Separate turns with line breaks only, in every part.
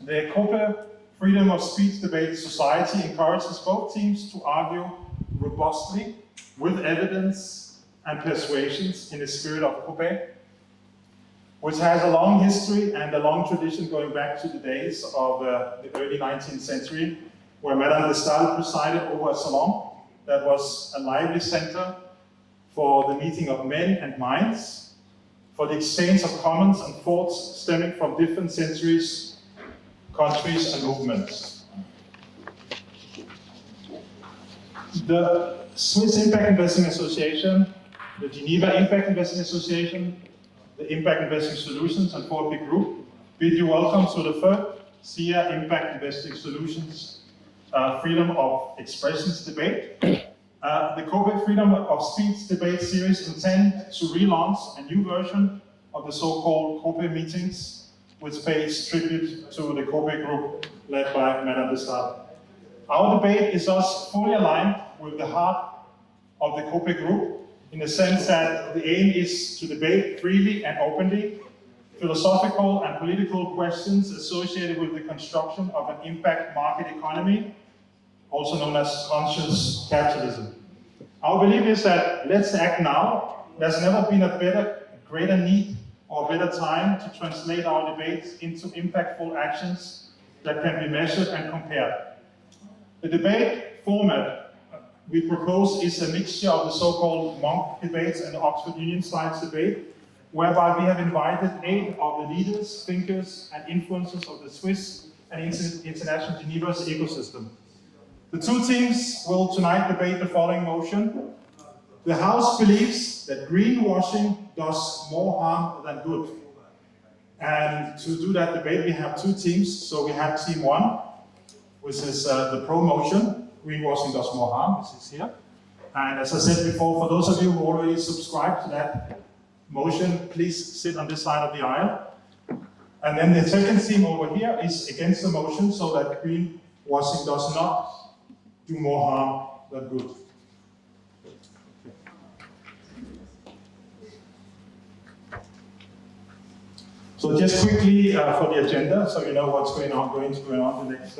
The Coppet Freedom of Speech Debate Society encourages both teams to argue robustly with evidence and persuasions in the spirit of Coppet, which has a long history and a long tradition going back to the days of the early 19th century, where Mme de Stael presided over a salon that was a lively center for the meeting of men and minds, for the exchange of comments and thoughts stemming from different centuries, countries, and movements. The Swiss Impact Investing Association, the Geneva Impact Investing Association, the Impact Investing Solutions, and Coppet Group bid you welcome to the third SIA Impact Investing Solutions Freedom of Expressions debate. The Coppet Freedom of Speech debate series intends to relaunch a new version of the so-called Coppet meetings, which pays tribute to the Coppet Group led by Mme de Stael. Our debate is thus fully aligned with the heart of the Coppet Group, in the sense that the aim is to debate freely and openly philosophical and political questions associated with the construction of an impact market economy, also known as conscious capitalism. Our belief is that let's act now. There's never been a greater need or better time to translate our debates into impactful actions that can be measured and compared. The debate format we propose is a mixture of the so-called monk debates and the Oxford Union Slides debate, whereby we have invited 8 of the leaders, thinkers, and influencers of the Swiss and international Geneva's ecosystem. The two teams will tonight debate the following motion. The House believes that greenwashing does more harm than good. And to do that debate, we have 2 teams. So we have team 1, which is the pro motion, greenwashing does more harm, this is here. And as I said before, for those of you who already subscribed to that motion, please sit on this side of the aisle. And then the second team over here is against the motion, so that greenwashing does not do more harm than good. So just quickly for the agenda, so you know what's going on the next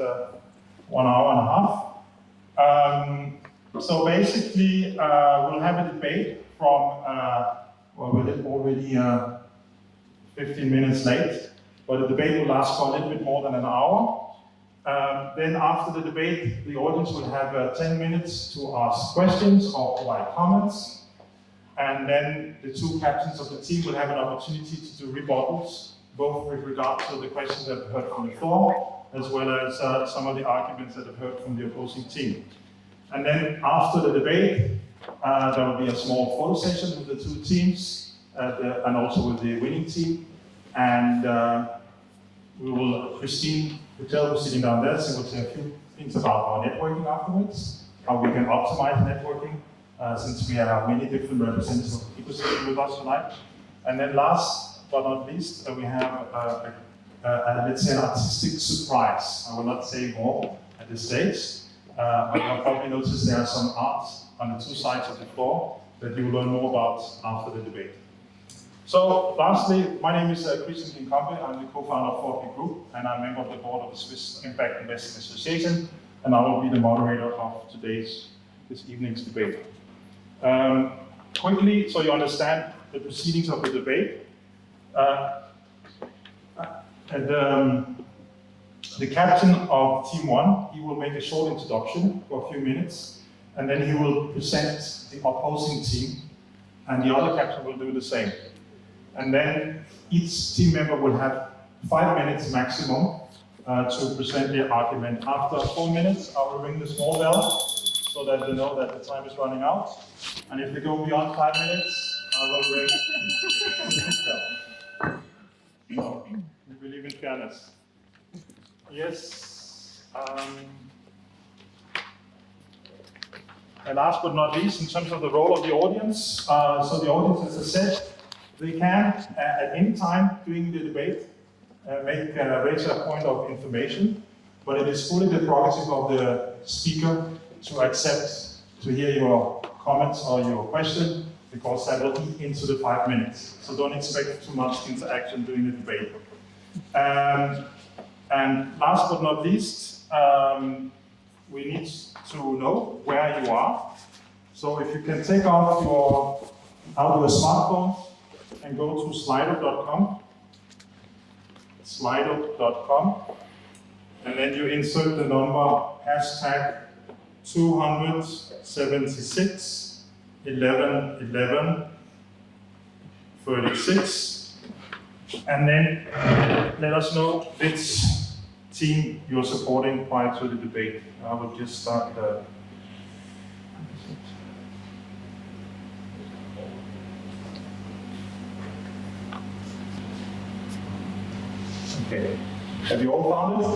1 hour and a half. So basically, we'll have a debate from, well, we're already 15 minutes late, but the debate will last for a little bit more than an hour. Then after the debate, the audience will have 10 minutes to ask questions or provide comments. And then the 2 captains of the team will have an opportunity to do rebuttals, both with regard to the questions that we've heard from the floor, as well as some of the arguments that I've heard from the opposing team. And then after the debate, there will be a small photo session with the 2 teams and also with the winning team. And Christine Miquel, who's sitting down there, so we'll say a few things about our networking afterwards, how we can optimize networking, since we have many different representatives of the ecosystem with us tonight. And then last but not least, we have let's say an artistic surprise. I will not say more at this stage. But you'll probably notice there are some art on the 2 sides of the floor that you will learn more about after the debate. So lastly, my name is Christian Coppet. I'm the co-founder of Coppet Group, and I'm a member of the board of the Swiss Impact Investing Association, and I will be the moderator of this evening's debate. Quickly, so you understand the proceedings of the debate. The captain of Team 1, he will make a short introduction for a few minutes, and then he will present the opposing team, and the other captain will do the same. And then each team member will have 5 minutes maximum to present their argument. After 4 minutes, I will ring the small bell so that they know that the time is running out. And if they go beyond 5 minutes, I will ring the bell. So, we believe in fairness. Yes. And last but not least, in terms of the role of the audience, so the audience, as I said, they can, at any time during the debate, raise a point of information, but it is fully the prerogative of the speaker to accept to hear your comments or your question, because that will eat into the 5 minutes. So don't expect too much interaction during the debate. And last but not least, we need to know where you are. So if you can take off your smartphone and go to slido.com, and then you insert the number hashtag 276 11 11 36, and then let us know which team you're supporting prior to the debate. I will just start the. Okay, have you all found it?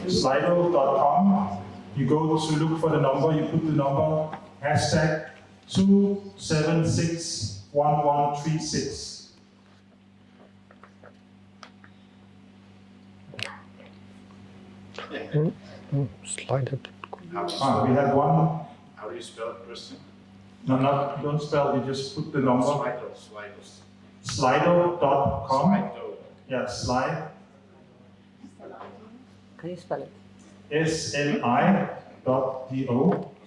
Slido.com. You go to look for the number, you put the number, hashtag 2761136.
Slido.
We have one.
How do you spell it, Christian?
No, don't spell, you just put the number.
Slido.
Slido.com.
Slido.
Yeah, slide.
Can you spell it?
SLI.do.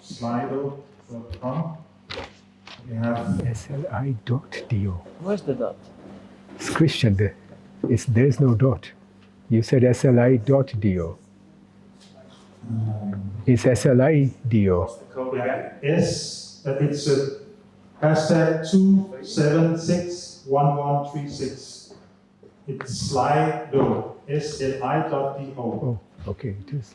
Slido.com. We have
SLI.do.
Where's the dot?
It's Christian. There's no dot. You said SLI.do. It's SLI.do.
What's the code again?
it's hashtag 2761136. It's Slido. SLI.do.
Oh, okay, it is.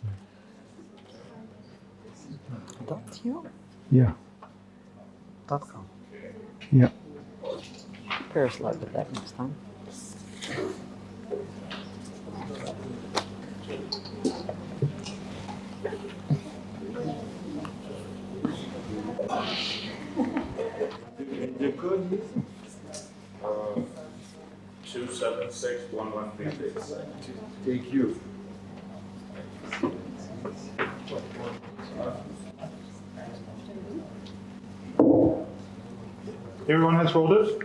.io?
Yeah,
.com.
yeah.
There's like the back next time.
The code is 2761136.
Thank you.
Everyone has voted?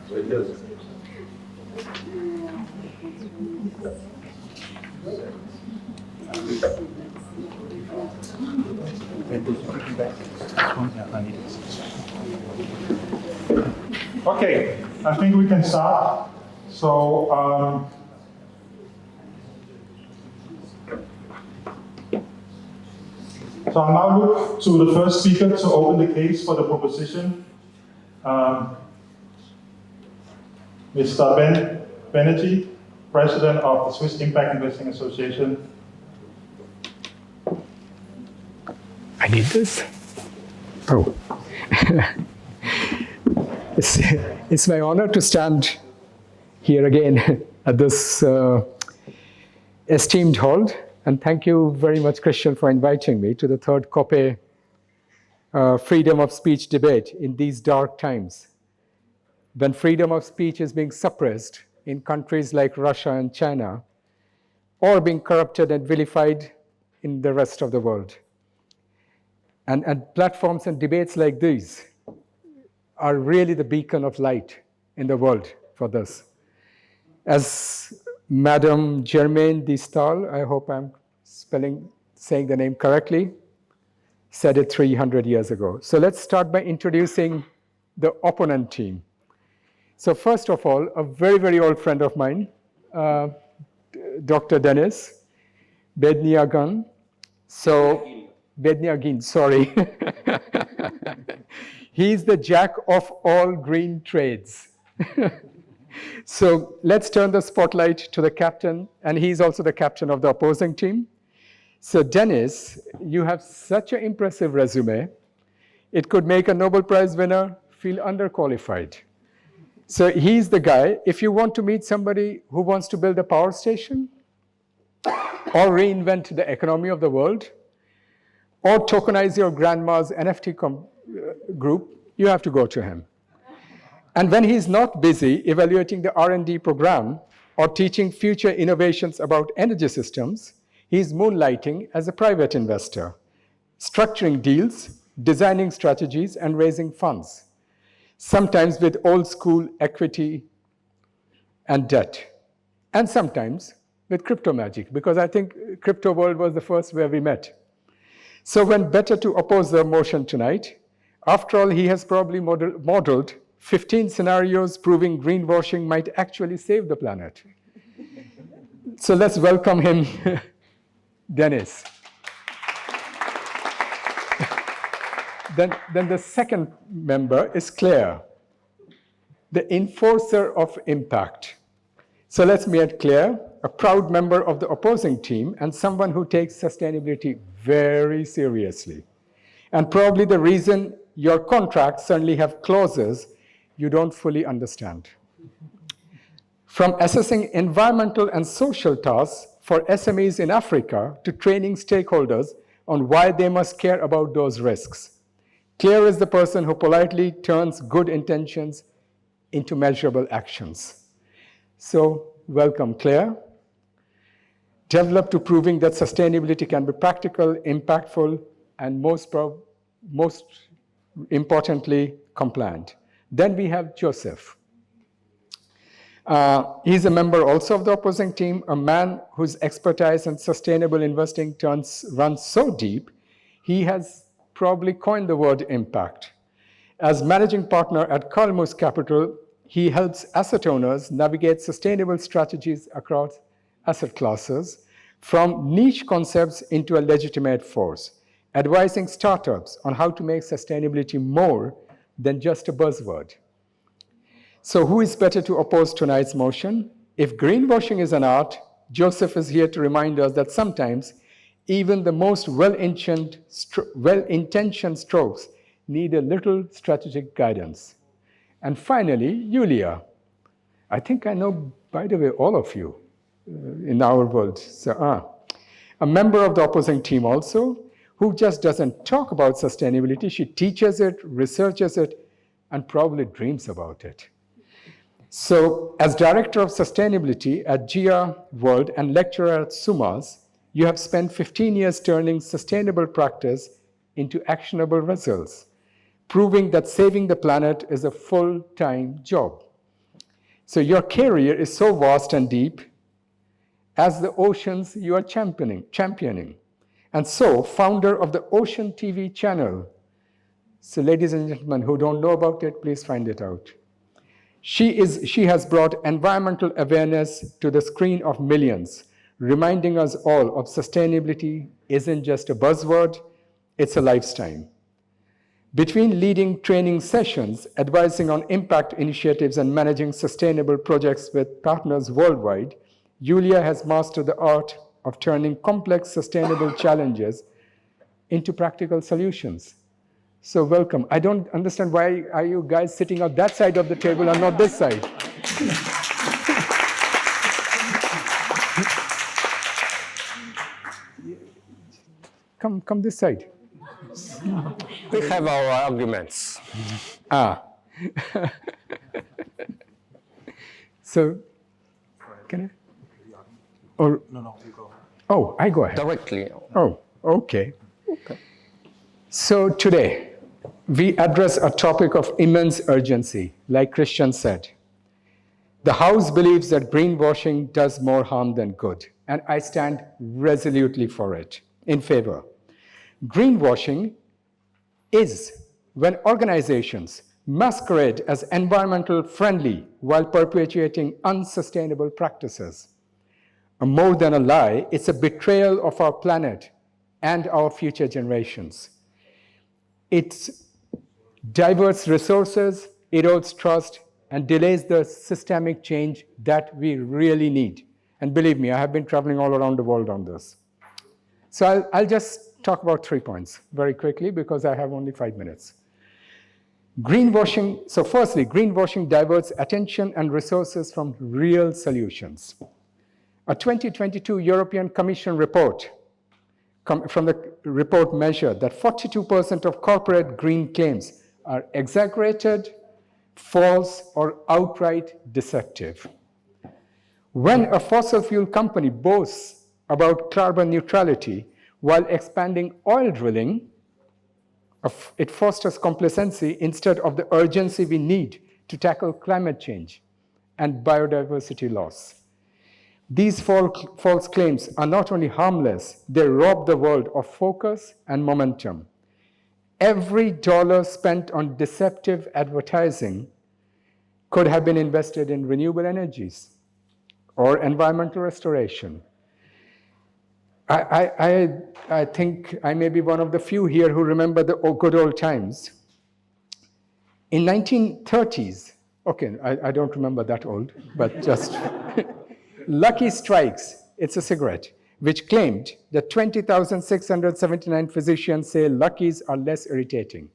So it does.
Okay, I think we can start. So, I'll now look to the first speaker to open the case for the proposition. Mr. Ben Banerjee, President of the Swiss Impact Investing Association.
I need this. Oh. It's my honor to stand here again at this esteemed hall. And thank you very much, Christian, for inviting me to the third Coppet freedom of speech debate in these dark times, when freedom of speech is being suppressed in countries like Russia and China, or being corrupted and vilified in the rest of the world. And platforms and debates like these are really the beacon of light in the world for this. As Mme de Stael, I hope I'm saying the name correctly, said it 300 years ago. So let's start by introducing the opponent team. So first of all, a very, very old friend of mine, Dr. Dennis Bedniagin. Bedniagin, sorry. He's the jack of all green trades. So let's turn the spotlight to the captain, and he's also the captain of the opposing team. So Dennis, you have such an impressive resume. It could make a Nobel Prize winner feel underqualified. So he's the guy. If you want to meet somebody who wants to build a power station, or reinvent the economy of the world, or tokenize your grandma's NFT group, you have to go to him. And when he's not busy evaluating the R&D program or teaching future innovations about energy systems, he's moonlighting as a private investor, structuring deals, designing strategies, and raising funds, sometimes with old school equity and debt, and sometimes with crypto magic, because I think crypto world was the first where we met. So when better to oppose the motion tonight, after all, he has probably modeled 15 scenarios proving greenwashing might actually save the planet. So let's welcome him, Dennis. Then the second member is Claire, the enforcer of impact. So let's meet Claire, a proud member of the opposing team and someone who takes sustainability very seriously. And probably the reason your contracts certainly have clauses you don't fully understand. From assessing environmental and social tasks for SMEs in Africa to training stakeholders on why they must care about those risks, Claire is the person who politely turns good intentions into measurable actions. So, welcome, Claire. Developed to proving that sustainability can be practical, impactful, and most importantly, compliant. Then we have Joseph. He's a member also of the opposing team, a man whose expertise in sustainable investing runs so deep, he has probably coined the word impact. As managing partner at Kalmus Capital, he helps asset owners navigate sustainable strategies across asset classes, from niche concepts into a legitimate force, advising startups on how to make sustainability more than just a buzzword. So who is better to oppose tonight's motion? If greenwashing is an art, Joseph is here to remind us that sometimes even the most well-intentioned strokes need a little strategic guidance. And finally, Yulia. I think I know, by the way, all of you in our world. So, a member of the opposing team also, who just doesn't talk about sustainability. She teaches it, researches it, and probably dreams about it. So, as Director of Sustainability at GIA World and lecturer at SUMAS, you have spent 15 years turning sustainable practice into actionable results, proving that saving the planet is a full-time job. So your career is so vast and deep as the oceans you are championing. And so, founder of the Ocean TV channel. So ladies and gentlemen who don't know about it, please find it out. She has brought environmental awareness to the screen of millions, reminding us all of sustainability isn't just a buzzword, it's a lifestyle. Between leading training sessions, advising on impact initiatives, and managing sustainable projects with partners worldwide, Yulia has mastered the art of turning complex sustainable challenges into practical solutions. So welcome. I don't understand why are you guys sitting on that side of the table and not this side? Come this side.
We have our arguments.
So, can I? Or
No, you go ahead.
oh, I go ahead.
Directly.
Oh, okay. So today, we address a topic of immense urgency, like Christian said. The House believes that greenwashing does more harm than good, and I stand resolutely for it, in favor. Greenwashing is when organizations masquerade as environmental friendly while perpetuating unsustainable practices. More than a lie, it's a betrayal of our planet and our future generations. It diverts resources, erodes trust, and delays the systemic change that we really need. And believe me, I have been traveling all around the world on this. So I'll just talk about 3 points very quickly because I have only 5 minutes. Greenwashing, so firstly, greenwashing diverts attention and resources from real solutions. A 2022 European Commission report from the report measured that 42% of corporate green claims are exaggerated, false, or outright deceptive. When a fossil fuel company boasts about carbon neutrality while expanding oil drilling, it fosters complacency instead of the urgency we need to tackle climate change and biodiversity loss. These false claims are not only harmless, they rob the world of focus and momentum. Every dollar spent on deceptive advertising could have been invested in renewable energies or environmental restoration. I think I may be one of the few here who remember the good old times. In 1930s, okay, I don't remember that old, but just Lucky Strikes, it's a cigarette, which claimed that 20,679 physicians say Luckies are less irritating.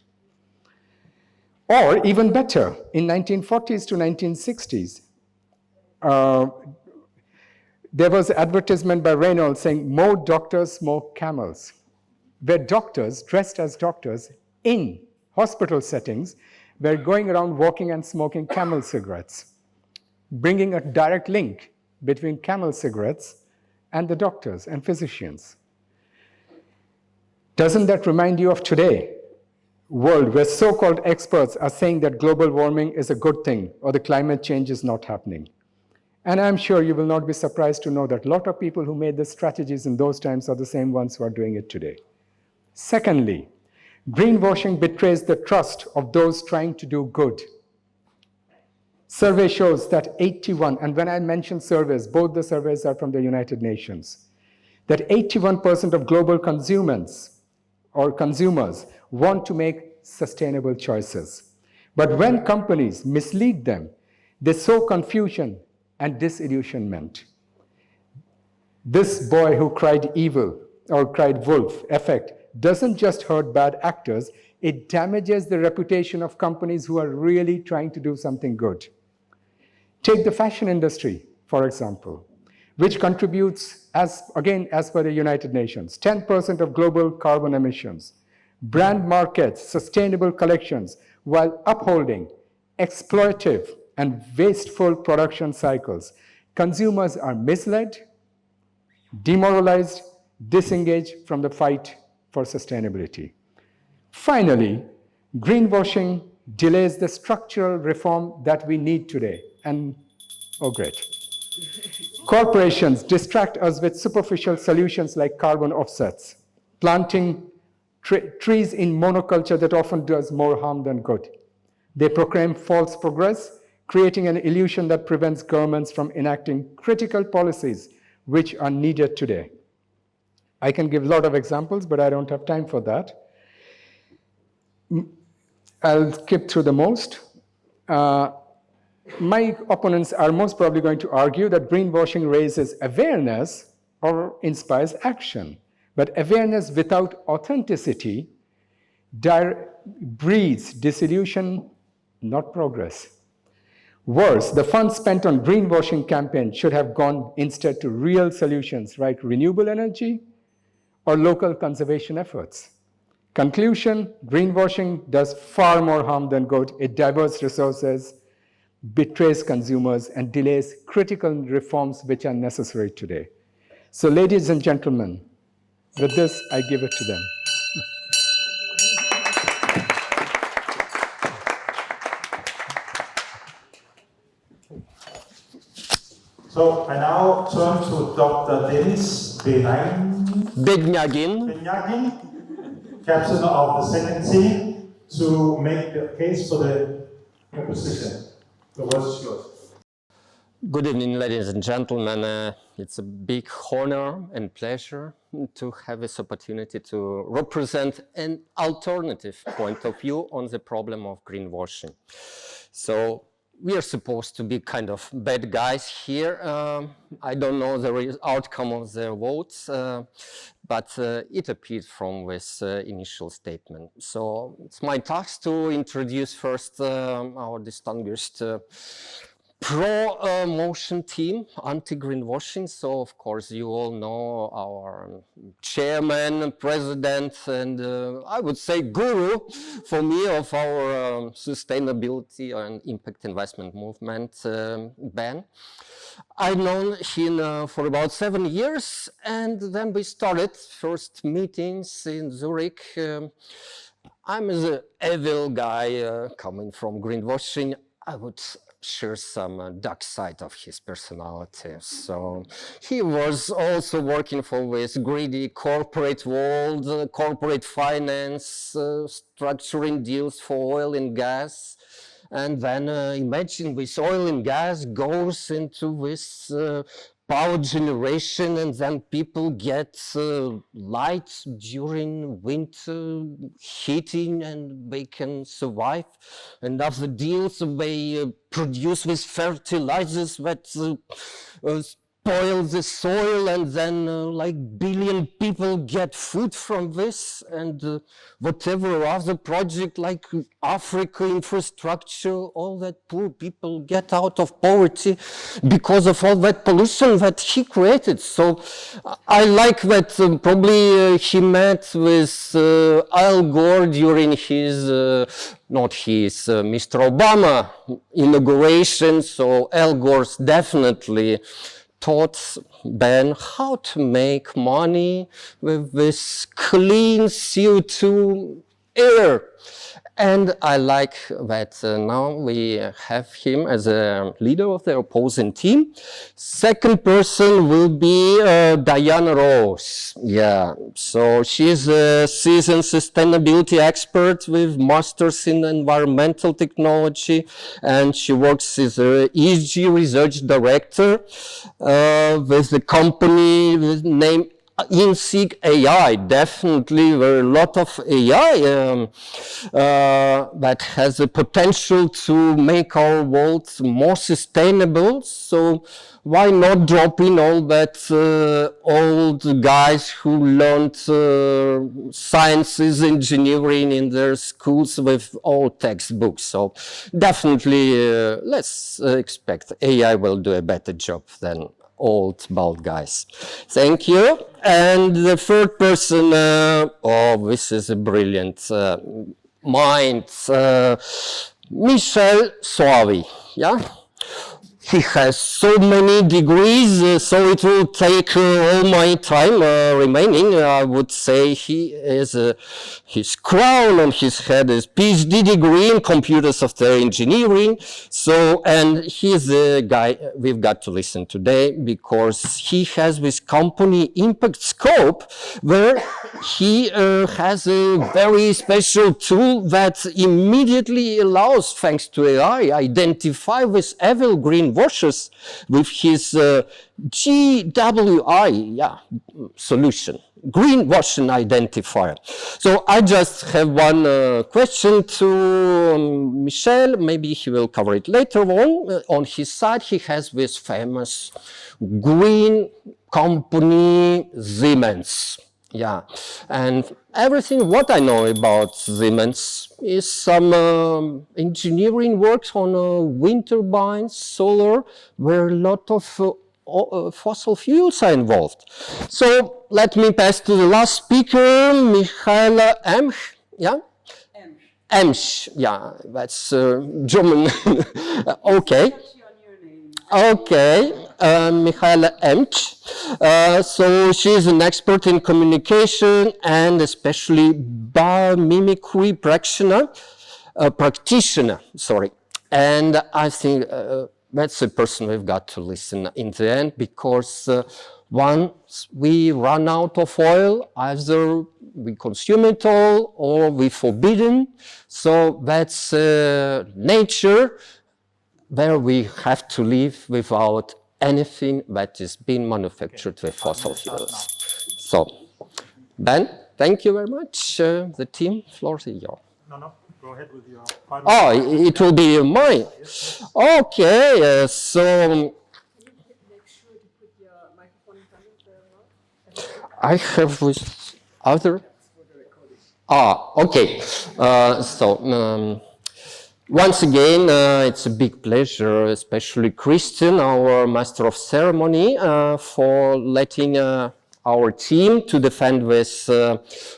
Or even better, in 1940s to 1960s, there was an advertisement by Reynolds saying, more doctors smoke camels, where doctors, dressed as doctors in hospital settings, were going around walking and smoking camel cigarettes, bringing a direct link between camel cigarettes and the doctors and physicians. Doesn't that remind you of today? World where so-called experts are saying that global warming is a good thing or the climate change is not happening. And I'm sure you will not be surprised to know that a lot of people who made the strategies in those times are the same ones who are doing it today. Secondly, greenwashing betrays the trust of those trying to do good. Survey shows that 81, and when I mention surveys, both the surveys are from the United Nations, that 81% of global consumers want to make sustainable choices. But when companies mislead them, they sow confusion and disillusionment. This boy who cried evil or cried wolf effect doesn't just hurt bad actors, it damages the reputation of companies who are really trying to do something good. Take the fashion industry, for example, which contributes, as per the United Nations, 10% of global carbon emissions. Brand markets sustainable collections while upholding exploitative and wasteful production cycles. Consumers are misled, demoralized, disengaged from the fight for sustainability. Finally, greenwashing delays the structural reform that we need today. And, oh great. Corporations distract us with superficial solutions like carbon offsets, planting trees in monoculture that often does more harm than good. They proclaim false progress, creating an illusion that prevents governments from enacting critical policies which are needed today. I can give a lot of examples, but I don't have time for that. I'll skip through the most. My opponents are most probably going to argue that greenwashing raises awareness or inspires action. But awareness without authenticity breeds disillusion, not progress. Worse, the funds spent on greenwashing campaigns should have gone instead to real solutions like renewable energy or local conservation efforts. Conclusion, greenwashing does far more harm than good. It diverts resources, betrays consumers, and delays critical reforms which are necessary today. So ladies and gentlemen, with this, I give it to them.
So I now turn to Dr. Denis
Bednyagin,
captain of the second team, to make the case for the proposition. The word is yours.
good evening, ladies and gentlemen. It's a big honor and pleasure to have this opportunity to represent an alternative point of view on the problem of greenwashing. So we are supposed to be kind of bad guys here. I don't know the outcome of the votes, but it appeared from this initial statement. So it's my task to introduce first our distinguished pro-motion team, anti-greenwashing. So, of course, you all know our chairman, president, and I would say guru for me of our sustainability and impact investment movement, Ben. I've known him for about 7 years, and then we started first meetings in Zurich. I'm an evil guy coming from greenwashing. I would share some dark side of his personality. So he was also working for this greedy corporate world, corporate finance, structuring deals for oil and gas. And then imagine this oil and gas goes into this power generation, and then people get light during winter heating and they can survive. And after deals, they produce these fertilizers that spoil the soil, and then like billion people get food from this, and whatever other project like Africa infrastructure, all that poor people get out of poverty because of all that pollution that he created. So I like that probably he met with Al Gore during his Mr. Obama inauguration. So Al Gore's definitely taught Ben how to make money with this clean CO2 air. And I like that now we have him as a leader of the opposing team. Second person will be Diana Rose. Yeah, so she's a seasoned sustainability expert with masters in environmental technology, and she works as a ESG research director with the company named InSeek AI. Definitely there are a lot of AI that has the potential to make our world more sustainable. So why not drop in all that old guys who learned sciences, engineering in their schools with old textbooks. So definitely let's expect AI will do a better job than old bald guys. Thank you. And the third person, this is a brilliant mind, Michel Soavi. Yeah. He has so many degrees, so it will take all my time remaining. I would say he is his crown on his head is PhD degree in computer software engineering. So, and he's the guy we've got to listen today because he has this company Impact Scope, where he has a very special tool that immediately allows, thanks to AI, identify with evil greenwashers with his GWI solution, greenwashing identifier. So I just have one question to Michel. Maybe he will cover it later on. On his side, he has this famous green company Siemens. Yeah, and everything what I know about Siemens is some engineering works on wind turbines, solar, where a lot of fossil fuels are involved. So let me pass to the last speaker, Michael Emsch. Yeah? Emsch. Yeah, that's German. Okay. Okay, Michaela Emsch. So she's an expert in communication and especially biomimicry practitioner. And I think that's a person we've got to listen in the end, because once we run out of oil, either we consume it all or we forbidden. So that's nature, where we have to live without anything that is being manufactured with fossil fuels. So, Ben, thank you very much. The team, floor is yours.
No, go ahead with your final.
Oh, it will be mine. Okay, so
Make sure to put your microphone in front of the mouth.
I have with other. Okay. Once again, it's a big pleasure, especially Christian, our master of ceremony, for letting our team to defend this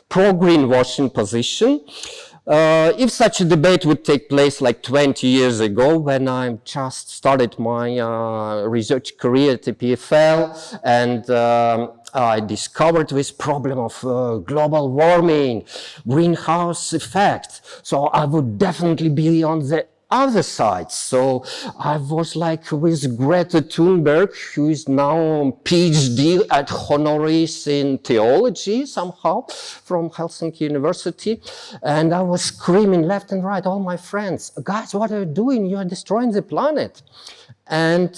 pro-greenwashing position. If such a debate would take place like 20 years ago, when I just started my research career at the PFL, and I discovered this problem of global warming, greenhouse effect, so I would definitely be on the other side. So I was like with Greta Thunberg, who is now PhD at honoris in theology somehow from Helsinki University. And I was screaming left and right, all my friends, guys, what are you doing? You are destroying the planet. And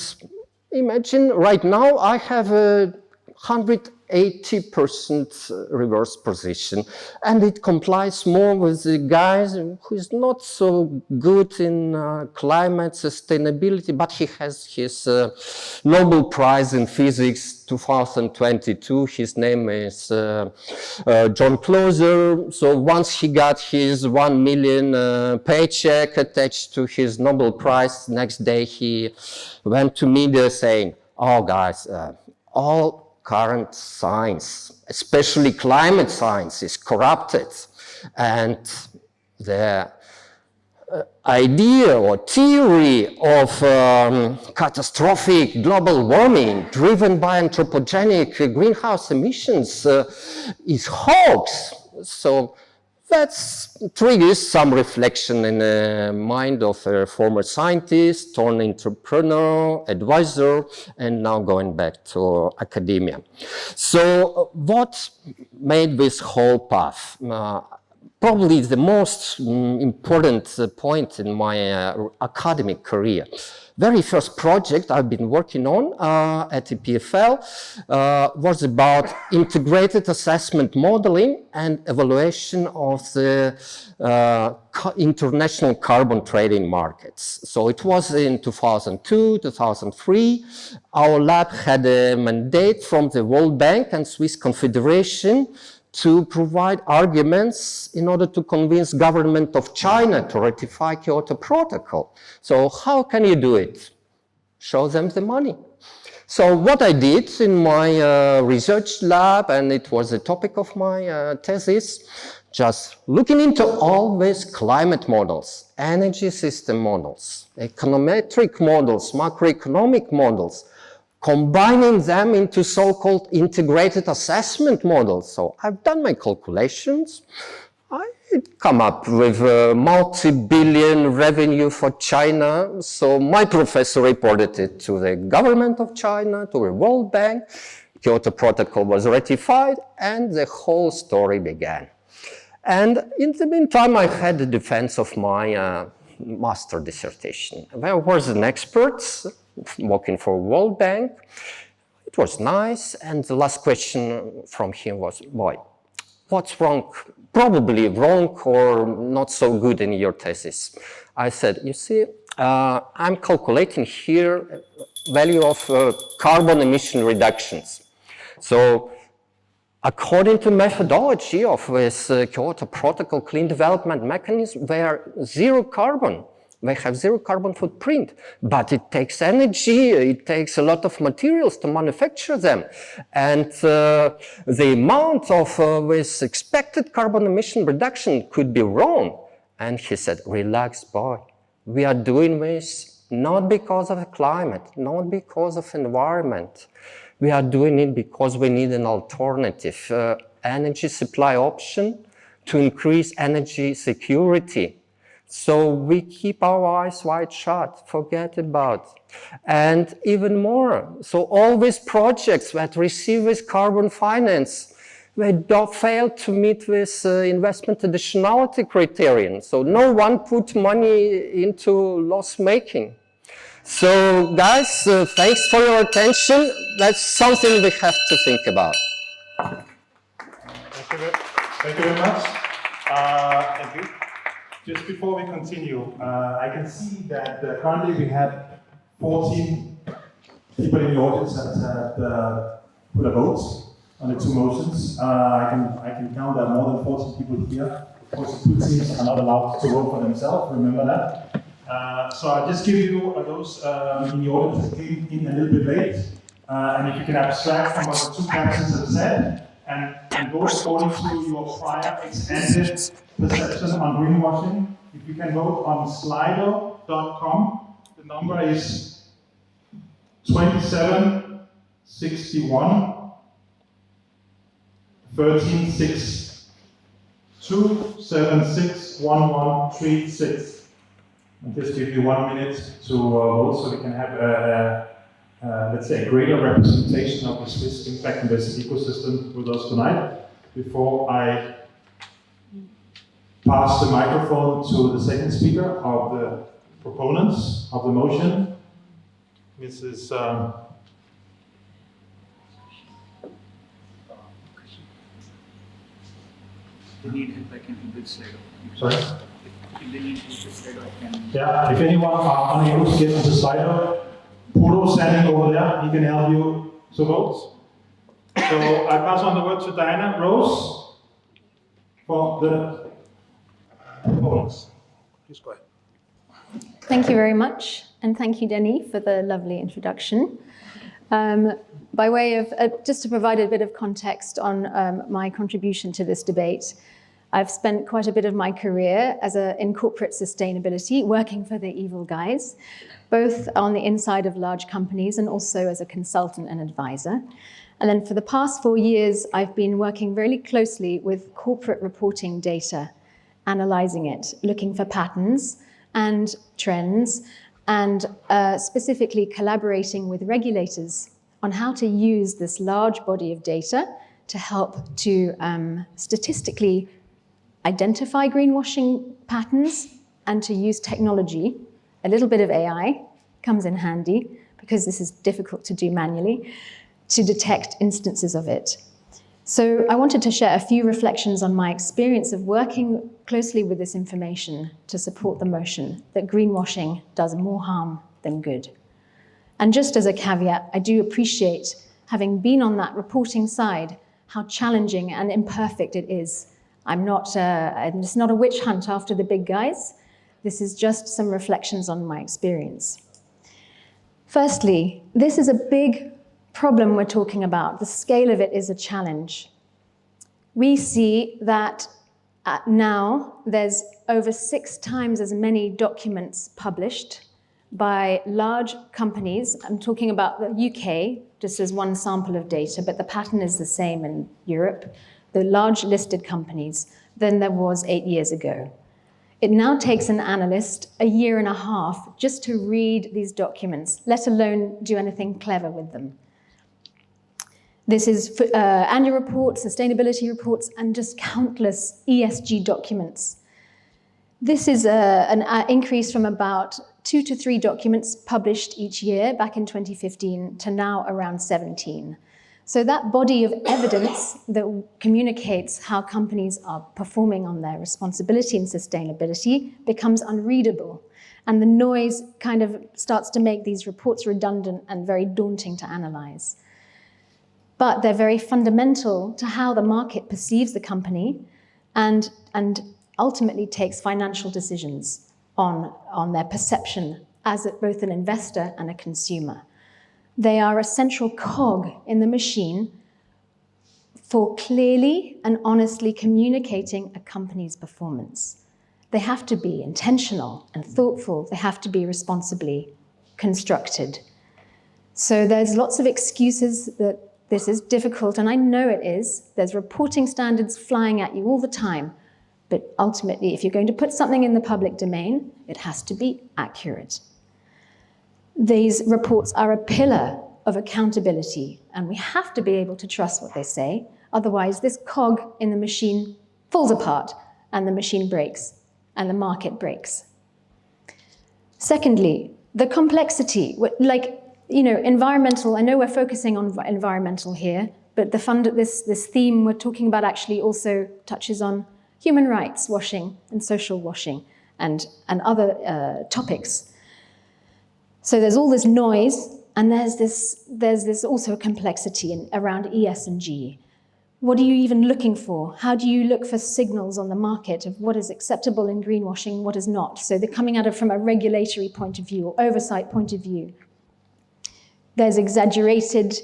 imagine right now I have a 180% reverse position, and it complies more with the guys who is not so good in climate sustainability, but he has his Nobel Prize in Physics 2022. His name is John Clauser. So once he got his 1 million paycheck attached to his Nobel Prize, next day he went to media saying, oh guys, all current science, especially climate science, is corrupted, and the idea or theory of catastrophic global warming driven by anthropogenic greenhouse emissions is hoax. So that triggers some reflection in the mind of a former scientist, turned entrepreneur, advisor, and now going back to academia. So what made this whole path? Probably the most important point in my academic career. Very first project I've been working on at the PFL was about integrated assessment modeling and evaluation of the international carbon trading markets. So it was in 2002, 2003. Our lab had a mandate from the World Bank and Swiss Confederation to provide arguments in order to convince government of China to ratify Kyoto Protocol. So how can you do it? Show them the money. So what I did in my research lab, and it was the topic of my thesis, just looking into all these climate models, energy system models, econometric models, macroeconomic models, combining them into so-called integrated assessment models. So I've done my calculations. I come up with a multi-billion revenue for China. So my professor reported it to the government of China, to the World Bank. Kyoto Protocol was ratified, and the whole story began. And in the meantime, I had the defense of my master dissertation. There was an expert working for World Bank. It was nice, and the last question from him was, boy, what's wrong, probably wrong or not so good in your thesis? I said, you see, I'm calculating here value of carbon emission reductions. So according to methodology of this Kyoto Protocol clean development mechanism, they are zero carbon. They have zero carbon footprint, but it takes energy, it takes a lot of materials to manufacture them. And the amount of this expected carbon emission reduction could be wrong. And he said, relax, boy, we are doing this not because of the climate, not because of environment. We are doing it because we need an alternative energy supply option to increase energy security. So we keep our eyes wide shut, forget about it. And even more, so all these projects that receive this carbon finance, they don't fail to meet this investment additionality criterion. So no one put money into loss making. So guys, thanks for your attention. That's something we have to think about.
Thank you very much. Thank you. Just before we continue, I can see that currently we have 14 people in the audience that have put a vote on the two motions. I can count there are more than 14 people here Of course, the Tutsis are not allowed to vote for themselves, remember that. So I'll just give you those in the audience that came in a little bit late. And if you can abstract from what the two captains have said, and vote according to your prior ex-ante perception on greenwashing. If you can vote on slido.com, the number is 2761 136 2761136. I'll just give you 1 minute to vote so we can have let's say, a greater representation of the Swiss impact investing ecosystem with us tonight. Before I pass the microphone to the second speaker of the proponents of the motion, Mrs.
They need help, I can help with Slido.
Sorry?
If they need help with Slido, I can.
Yeah, if anyone are unable to get to the Slido, Puro standing over there, he can help you to vote. So I pass on the word to Diana Rose for the proponents. Please go ahead.
Thank you very much, and thank you, Denny, for the lovely introduction. By way of, just to provide a bit of context on my contribution to this debate, I've spent quite a bit of my career in corporate sustainability, working for the evil guys, both on the inside of large companies and also as a consultant and advisor. And then for the past 4 years, I've been working really closely with corporate reporting data, analyzing it, looking for patterns and trends, and specifically collaborating with regulators on how to use this large body of data to help to statistically identify greenwashing patterns and to use technology. A little bit of AI comes in handy because this is difficult to do manually, to detect instances of it. So I wanted to share a few reflections on my experience of working closely with this information to support the motion that greenwashing does more harm than good. And just as a caveat, I do appreciate, having been on that reporting side, how challenging and imperfect it is. It's not a witch hunt after the big guys. This is just some reflections on my experience. Firstly, this is a big problem we're talking about. The scale of it is a challenge. We see that now there's over 6 times as many documents published by large companies. I'm talking about the UK, just as one sample of data, but the pattern is the same in Europe, the large listed companies, than there was 8 years ago. It now takes an analyst 1.5 years just to read these documents, let alone do anything clever with them. This is annual reports, sustainability reports, and just countless ESG documents. This is an increase from about 2 to 3 documents published each year back in 2015 to now around 17. So that body of evidence that communicates how companies are performing on their responsibility and sustainability becomes unreadable. And the noise kind of starts to make these reports redundant and very daunting to analyze. But they're very fundamental to how the market perceives the company and ultimately takes financial decisions on their perception as both an investor and a consumer. They are a central cog in the machine for clearly and honestly communicating a company's performance. They have to be intentional and thoughtful. They have to be responsibly constructed. So there's lots of excuses that this is difficult, and I know it is. There's reporting standards flying at you all the time. But ultimately, if you're going to put something in the public domain, it has to be accurate. These reports are a pillar of accountability, and we have to be able to trust what they say. Otherwise, this cog in the machine falls apart, and the machine breaks, and the market breaks. Secondly, the complexity, environmental. I know we're focusing on environmental here, but this theme we're talking about actually also touches on human rights washing and social washing and other topics. So there's all this noise, and there's this also a complexity around ES and G. What are you even looking for? How do you look for signals on the market of what is acceptable in greenwashing, what is not? So they're coming at it from a regulatory point of view or oversight point of view. There's exaggerated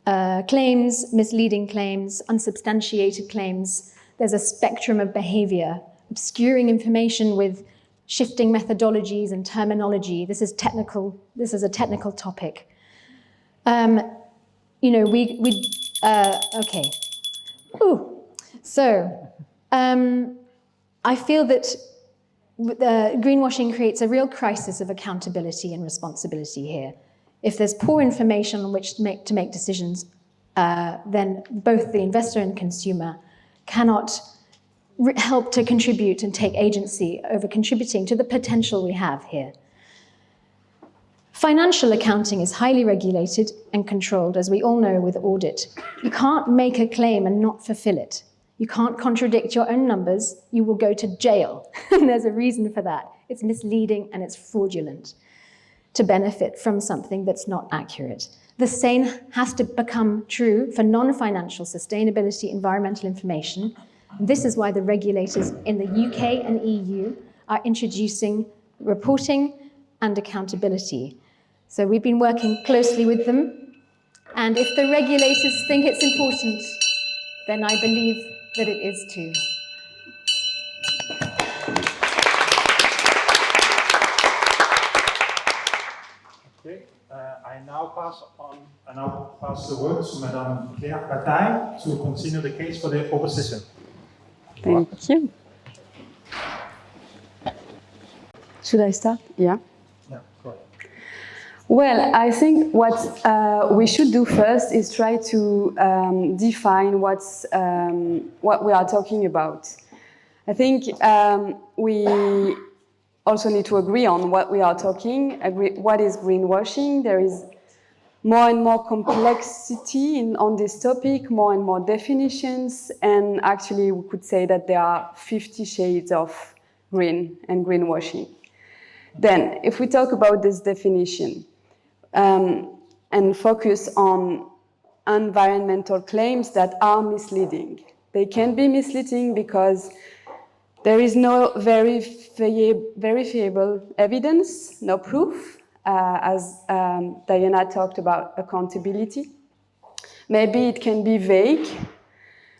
claims, misleading claims, unsubstantiated claims. There's a spectrum of behavior, obscuring information with shifting methodologies and terminology. This is technical. This is a technical topic. You know, okay. Ooh. So, I feel that greenwashing creates a real crisis of accountability and responsibility here. If there's poor information on which to make decisions, then both the investor and consumer cannot help to contribute and take agency over contributing to the potential we have here. Financial accounting is highly regulated and controlled, as we all know with audit. You can't make a claim and not fulfill it. You can't contradict your own numbers. You will go to jail. And there's a reason for that. It's misleading and it's fraudulent to benefit from something that's not accurate. The same has to become true for non-financial sustainability environmental information. This is why the regulators in the UK and EU are introducing reporting and accountability. So we've been working closely with them, and if the regulators think it's important, then I believe that it is too.
Okay, I now pass the word to Mme Miquel Pedersen to continue the case for the opposition.
Thank you. Should I start? Yeah.
Yeah, go ahead.
Well, I think what we should do first is try to define what we are talking about. I think we also need to agree on what we are talking. What is greenwashing? There is more and more complexity on this topic, more and more definitions, and actually we could say that there are 50 shades of green and greenwashing. Then, if we talk about this definition and focus on environmental claims that are misleading, they can be misleading because there is no verifiable evidence, no proof, as Diana talked about accountability. Maybe it can be vague.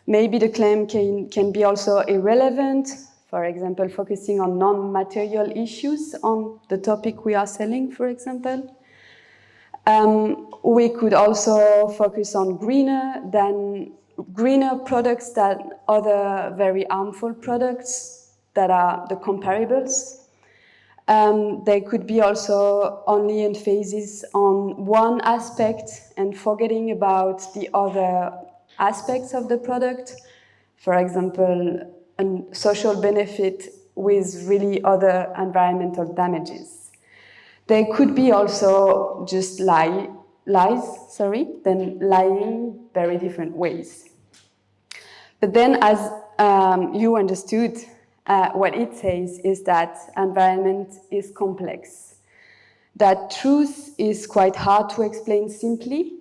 Maybe the claim can be also irrelevant, for example, focusing on non-material issues on the topic we are selling, for example. We could also focus on greener products than other very harmful products that are the comparables. They could be also only emphasis on one aspect and forgetting about the other aspects of the product. For example, a social benefit with really other environmental damages. They could be also just lies, then lying very different ways. But then as you understood, what it says is that environment is complex, that truth is quite hard to explain simply,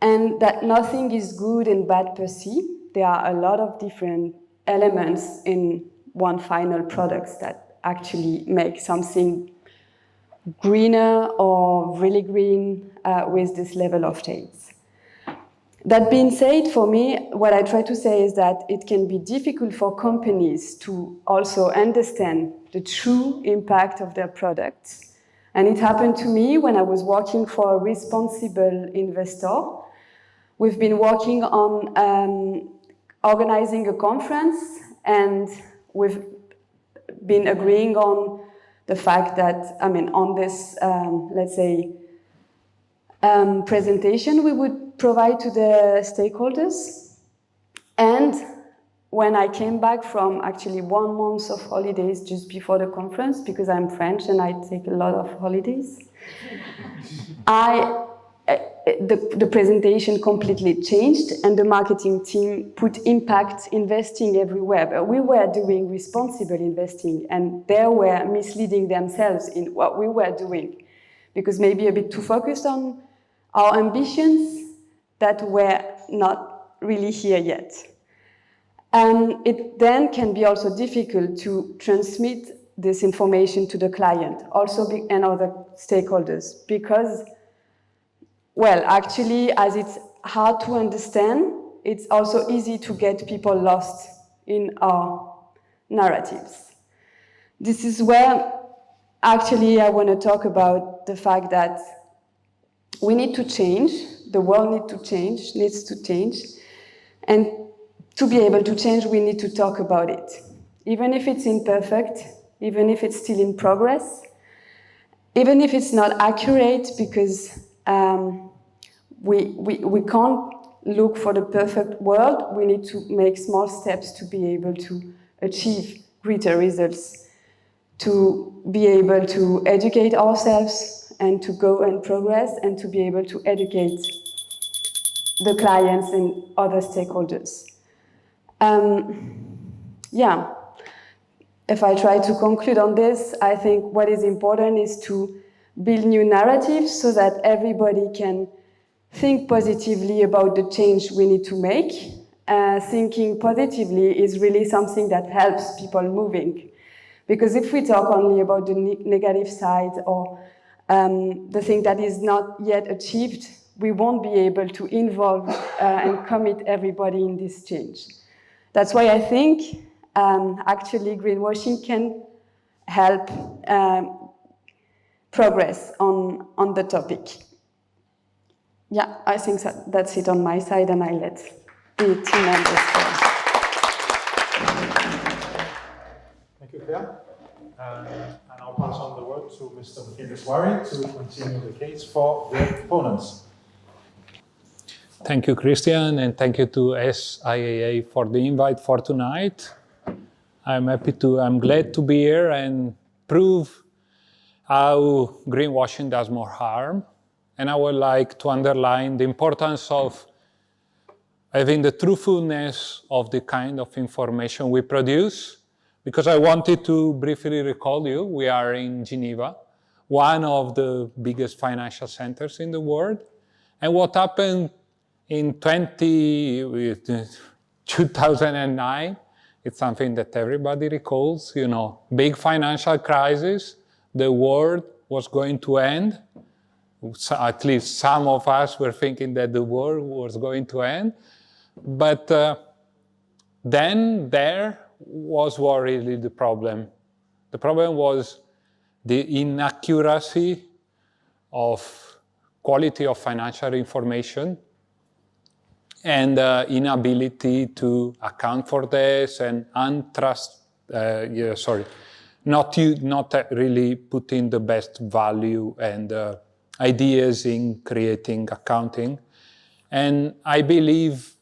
and that nothing is good and bad per se. There are a lot of different elements in one final product that actually make something greener or really green with this level of shades. That being said, for me, what I try to say is that it can be difficult for companies to also understand the true impact of their products. And it happened to me when I was working for a responsible investor. We've been working on organizing a conference, and we've been agreeing on the fact that, on this, let's say, presentation we would provide to the stakeholders. And when I came back from actually 1 month of holidays just before the conference, because I'm French and I take a lot of holidays, the presentation completely changed and the marketing team put impact investing everywhere. But we were doing responsible investing and they were misleading themselves in what we were doing, because maybe a bit too focused on our ambitions that were not really here yet. It then can be also difficult to transmit this information to the client and other stakeholders because, well, actually, as it's hard to understand, it's also easy to get people lost in our narratives. This is where actually I want to talk about the fact that we need to change, the world needs to change, and to be able to change, we need to talk about it. Even if it's imperfect, even if it's still in progress, even if it's not accurate, because we can't look for the perfect world, we need to make small steps to be able to achieve greater results, to be able to educate ourselves and to go and progress and to be able to educate the clients and other stakeholders. If I try to conclude on this, I think what is important is to build new narratives so that everybody can think positively about the change we need to make. Thinking positively is really something that helps people moving. Because if we talk only about the negative side or the thing that is not yet achieved, we won't be able to involve and commit everybody in this change. That's why I think actually greenwashing can help progress on the topic. Yeah, I think that's it on my side, and I let the team members first.
Thank you, Claire. And I'll pass on the word to Mr. Miquel Pedersen to continue the case for the proponents.
Thank you, Christian, and thank you to SIAA for the invite for tonight. I'm glad to be here and prove how greenwashing does more harm. And I would like to underline the importance of having the truthfulness of the kind of information we produce, because I wanted to briefly recall you, we are in Geneva, one of the biggest financial centers in the world. And what happened in 2009, it's something that everybody recalls, big financial crisis, the world was going to end. At least some of us were thinking that the world was going to end. But then there was what really the problem. The problem was the inaccuracy of quality of financial information and inability to account for this and not really putting the best value and ideas in creating accounting. And I believe,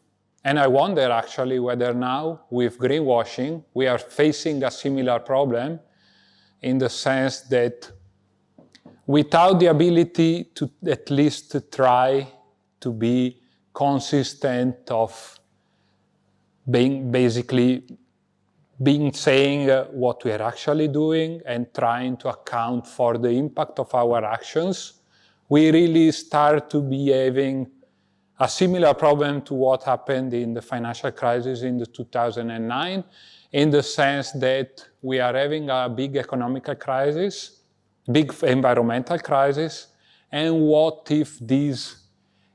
and I wonder actually whether now with greenwashing, we are facing a similar problem in the sense that without the ability to at least try to be consistent of saying what we are actually doing and trying to account for the impact of our actions, we really start to be having a similar problem to what happened in the financial crisis in the 2009, in the sense that we are having a big economic crisis, big environmental crisis, and what if this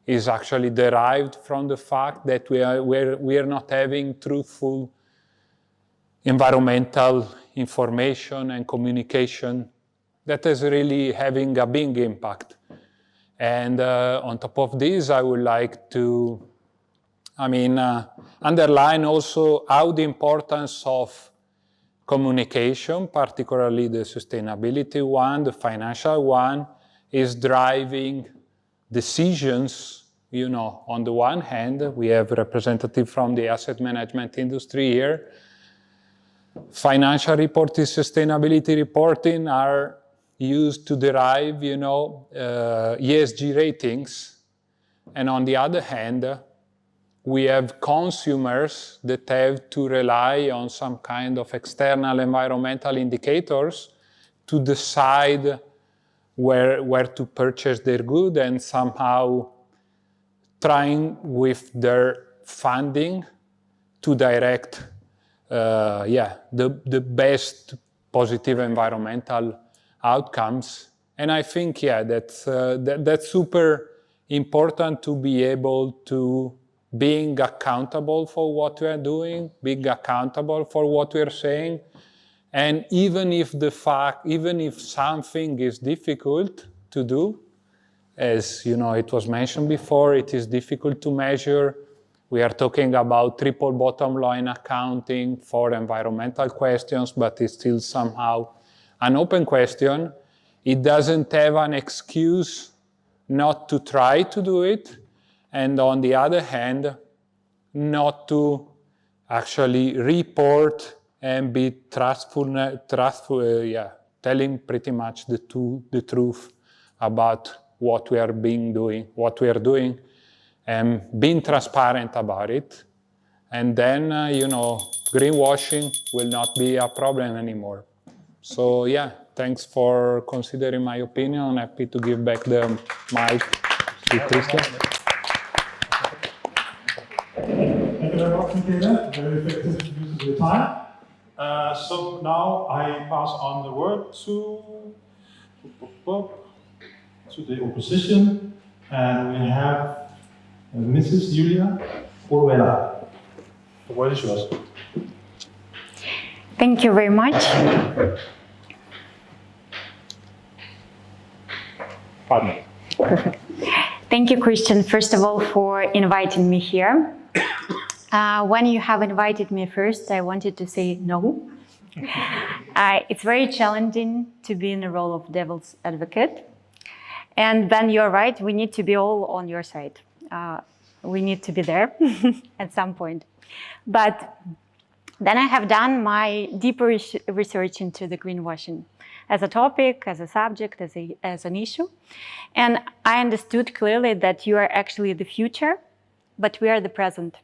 is actually derived from the fact that we are not having truthful environmental information and communication that is really having a big impact. And on top of this, I would like to underline also how the importance of communication, particularly the sustainability one, the financial one, is driving decisions. On the one hand, we have representatives from the asset management industry here. Financial reporting, sustainability reporting are used to derive, ESG ratings. And on the other hand, we have consumers that have to rely on some kind of external environmental indicators to decide where to purchase their good and somehow trying with their funding to direct the best positive environmental outcomes. And I think, that's super important to be able to being accountable for what we are doing, being accountable for what we are saying. And even if something is difficult to do, as it was mentioned before, it is difficult to measure. We are talking about triple bottom line accounting for environmental questions, but it's still somehow an open question. It doesn't have an excuse not to try to do it, and on the other hand, not to actually report and be trustful, telling pretty much the truth about what we are doing, and being transparent about it. And then, greenwashing will not be a problem anymore. So thanks for considering my opinion. I'm happy to give back the mic to Christian.
Thank you very much, Michele. Very effective use of your time. So now I pass on the word to the opposition, and we have Mrs. Julia Orwella. The word is yours.
Thank you very much.
5 minutes.
Perfect. Thank you, Christian, first of all, for inviting me here. When you have invited me first, I wanted to say no. It's very challenging to be in the role of devil's advocate. And then you're right, we need to be all on your side. We need to be there at some point. But then I have done my deeper research into the greenwashing as a topic, as a subject, as an issue. And I understood clearly that you are actually the future, but we are the present.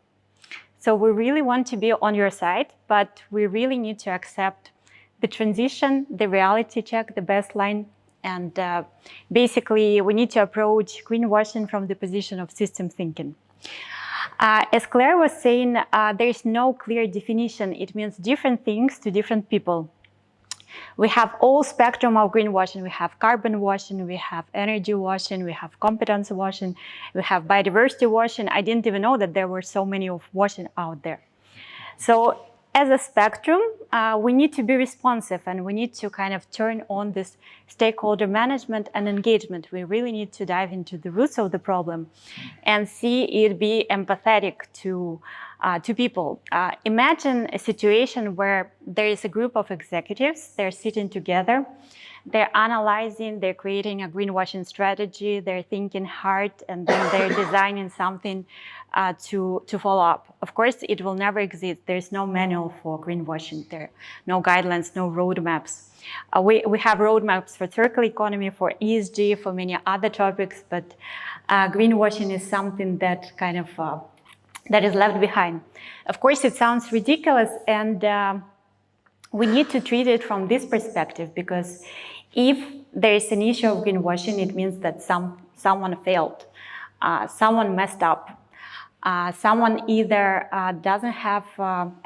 So we really want to be on your side, but we really need to accept the transition, the reality check, the baseline. And basically, we need to approach greenwashing from the position of system thinking. As Claire was saying, there is no clear definition. It means different things to different people. We have all spectrum of greenwashing. We have carbon washing, we have energy washing, we have competence washing, we have biodiversity washing. I didn't even know that there were so many of washing out there. So as a spectrum, we need to be responsive, and we need to kind of turn on this stakeholder management and engagement. We really need to dive into the roots of the problem and see it be empathetic to people. Imagine a situation where there is a group of executives, they're sitting together, they're analyzing, they're creating a greenwashing strategy, they're thinking hard, and then they're designing something to follow up. Of course, it will never exist. There's no manual for greenwashing. There are no guidelines, no roadmaps. We have roadmaps for circular economy, for ESG, for many other topics, but greenwashing is something that kind of that is left behind. Of course, it sounds ridiculous, and we need to treat it from this perspective, because if there is an issue of greenwashing, it means that someone failed, someone messed up, someone either doesn't have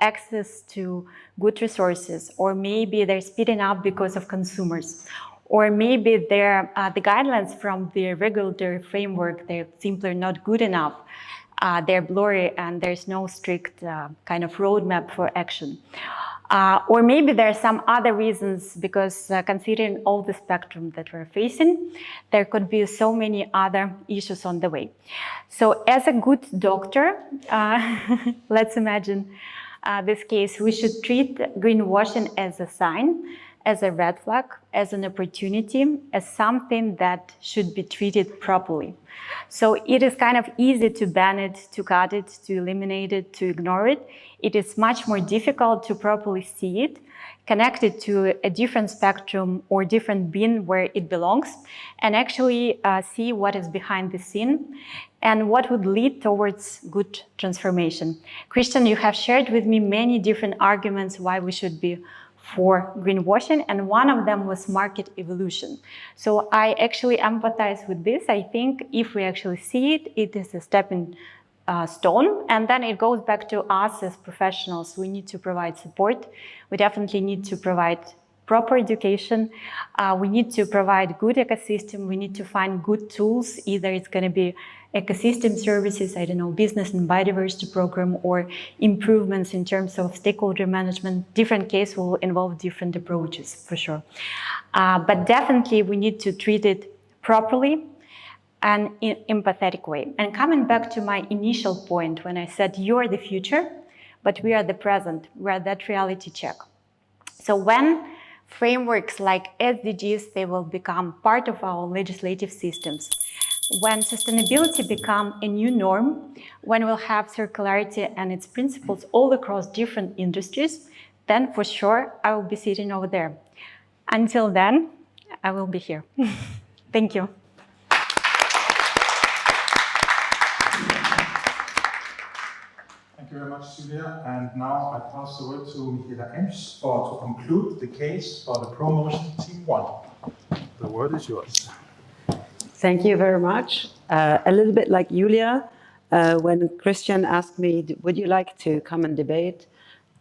access to good resources, or maybe they're speeding up because of consumers, or maybe the guidelines from the regulatory framework, they're simply not good enough. They're blurry, and there's no strict kind of roadmap for action. Or maybe there are some other reasons, because considering all the spectrum that we're facing, there could be so many other issues on the way. So as a good doctor, let's imagine this case, we should treat greenwashing as a sign, as a red flag, as an opportunity, as something that should be treated properly. So it is kind of easy to ban it, to cut it, to eliminate it, to ignore it. It is much more difficult to properly see it, connect it to a different spectrum or different bin where it belongs, and actually see what is behind the scene and what would lead towards good transformation. Christian, you have shared with me many different arguments why we should be for greenwashing, and one of them was market evolution. So I actually empathize with this. I think if we actually see it, it is a stepping stone, and then it goes back to us as professionals. We need to provide support. We definitely need to provide proper education. We need to provide good ecosystem. We need to find good tools. Either it's going to be ecosystem services, I don't know, business and biodiversity program, or improvements in terms of stakeholder management. Different case will involve different approaches, for sure. But definitely we need to treat it properly and in empathetic way. And coming back to my initial point when I said you're the future, but we are the present, we are that reality check. So when frameworks like SDGs, they will become part of our legislative systems. When sustainability become a new norm, when we'll have circularity and its principles all across different industries, then for sure I will be sitting over there. Until then, I will be here. Thank you.
Thank you very much, Julia. And now I pass the word to Michaela Ems to conclude the case for the promotion team 1. The word is yours.
Thank you very much. A little bit like Julia, when Christian asked me, would you like to come and debate?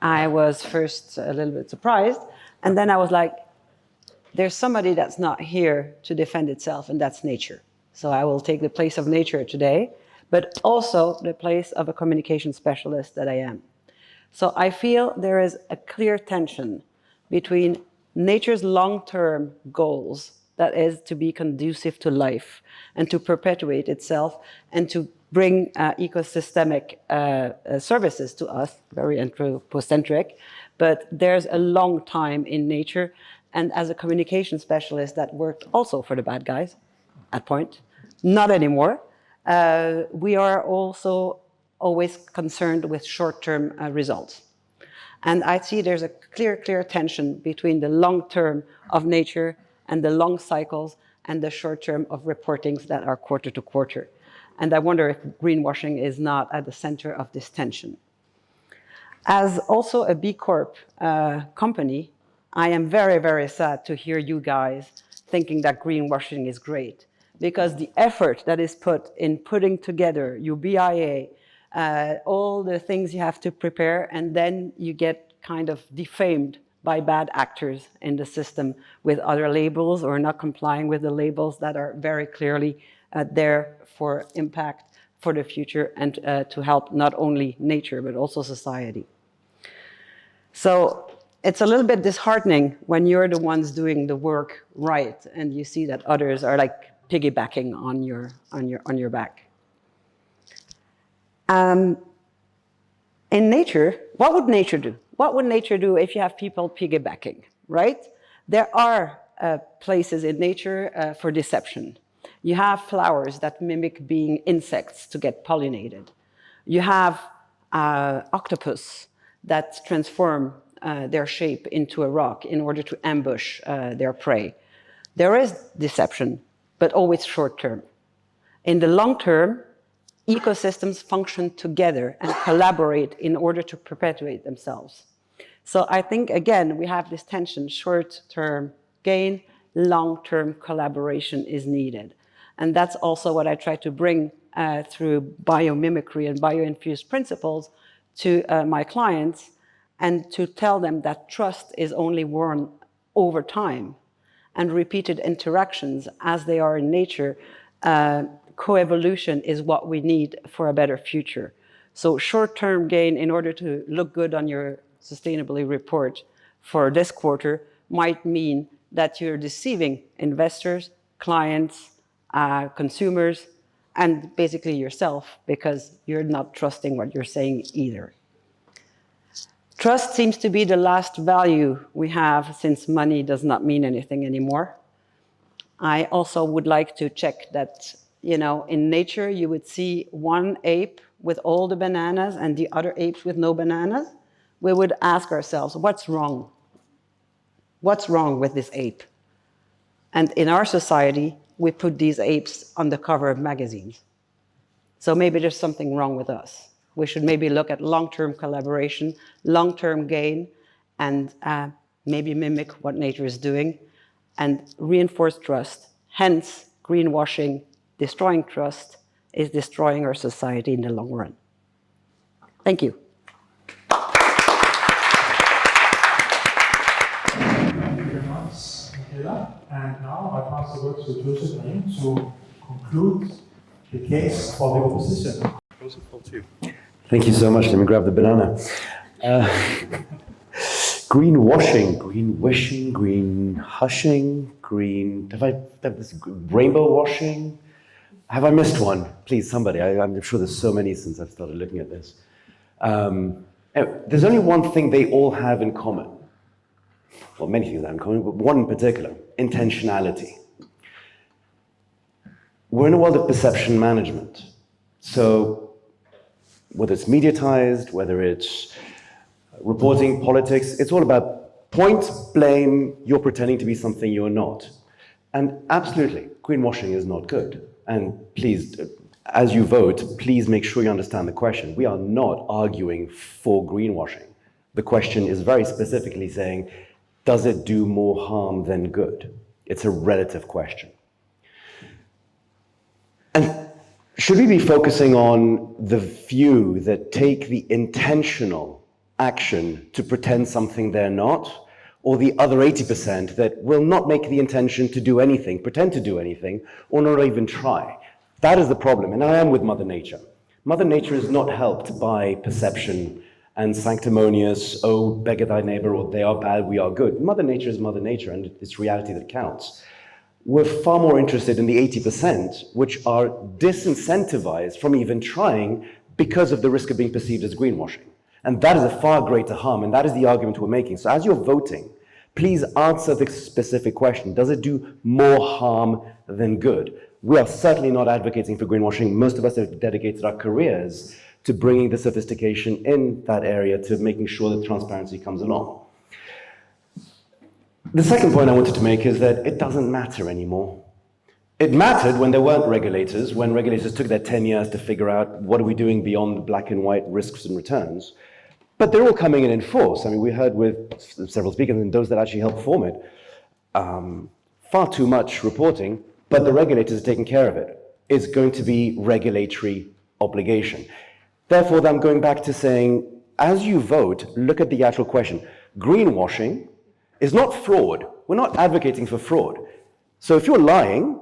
I was first a little bit surprised. And then I was like, there's somebody that's not here to defend itself, and that's nature. So I will take the place of nature today, but also the place of a communication specialist that I am. So I feel there is a clear tension between nature's long-term goals, that is to be conducive to life and to perpetuate itself and to bring ecosystemic services to us, very anthropocentric, but there's a long time in nature. And as a communication specialist that worked also for the bad guys at point, not anymore, we are also always concerned with short-term results. And I see there's a clear tension between the long term of nature and the long cycles and the short term of reportings that are quarter to quarter. And I wonder if greenwashing is not at the center of this tension. As also a B Corp company, I am very sad to hear you guys thinking that greenwashing is great, because the effort that is put in putting together your BIA, all the things you have to prepare, and then you get kind of defamed by bad actors in the system with other labels or not complying with the labels that are very clearly there for impact for the future and to help not only nature but also society. So it's a little bit disheartening when you're the ones doing the work right and you see that others are like piggybacking on your back. In nature, what would nature do? What would nature do if you have people piggybacking, right? There are places in nature for deception. You have flowers that mimic being insects to get pollinated. You have octopus that transform their shape into a rock in order to ambush their prey. There is deception, but always short term. In the long term, ecosystems function together and collaborate in order to perpetuate themselves. So I think, again, we have this tension, short-term gain, long-term collaboration is needed. And that's also what I try to bring through biomimicry and bioinfused principles to my clients, and to tell them that trust is only won over time, and repeated interactions as they are in nature. Coevolution is what we need for a better future. So short-term gain in order to look good on your sustainability report for this quarter might mean that you're deceiving investors, clients, consumers, and basically yourself, because you're not trusting what you're saying either. Trust seems to be the last value we have, since money does not mean anything anymore. I also would like to check that, you know, in nature you would see one ape with all the bananas and the other apes with no bananas. We would ask ourselves, what's wrong? What's wrong with this ape? And in our society, we put these apes on the cover of magazines. So maybe there's something wrong with us. We should maybe look at long-term collaboration, long-term gain, and maybe mimic what nature is doing and reinforce trust. Hence, greenwashing, destroying trust, is destroying our society in the long run. Thank you.
Thank you very much, Michaela. And now I pass the word to Joseph to conclude the case for the opposition. Joseph, all to you.
Thank you so much. Let me grab the banana. Greenwashing, green hushing, have I done this rainbow washing? Have I missed one? Please, somebody. I'm sure there's so many since I've started looking at this. There's only one thing they all have in common. Well, many things have in common, but one in particular: intentionality. We're in a world of perception management. So whether it's mediatized, whether it's reporting politics, it's all about point, blame, you're pretending to be something you're not. And absolutely, greenwashing is not good. And please, as you vote, please make sure you understand the question. We are not arguing for greenwashing. The question is very specifically saying, does it do more harm than good? It's a relative question. And should we be focusing on the few that take the intentional action to pretend something they're not, or the other 80% that will not make the intention to do anything, pretend to do anything, or not even try? That is the problem, and I am with Mother Nature. Mother Nature is not helped by perception and sanctimonious, oh, beggar thy neighbor, or they are bad, we are good. Mother Nature is Mother Nature, and it's reality that counts. We're far more interested in the 80%, which are disincentivized from even trying because of the risk of being perceived as greenwashing. And that is a far greater harm, and that is the argument we're making. So as you're voting, please answer the specific question. Does it do more harm than good? We are certainly not advocating for greenwashing. Most of us have dedicated our careers to bringing the sophistication in that area, to making sure that transparency comes along. The second point I wanted to make is that it doesn't matter anymore. It mattered when there weren't regulators, when regulators took their 10 years to figure out what are we doing beyond black and white risks and returns. But they're all coming in force. I mean, we heard with several speakers and those that actually helped form it, far too much reporting, but the regulators are taking care of it. It's going to be regulatory obligation. Therefore, I'm going back to saying, as you vote, look at the actual question. Greenwashing is not fraud. We're not advocating for fraud. So if you're lying,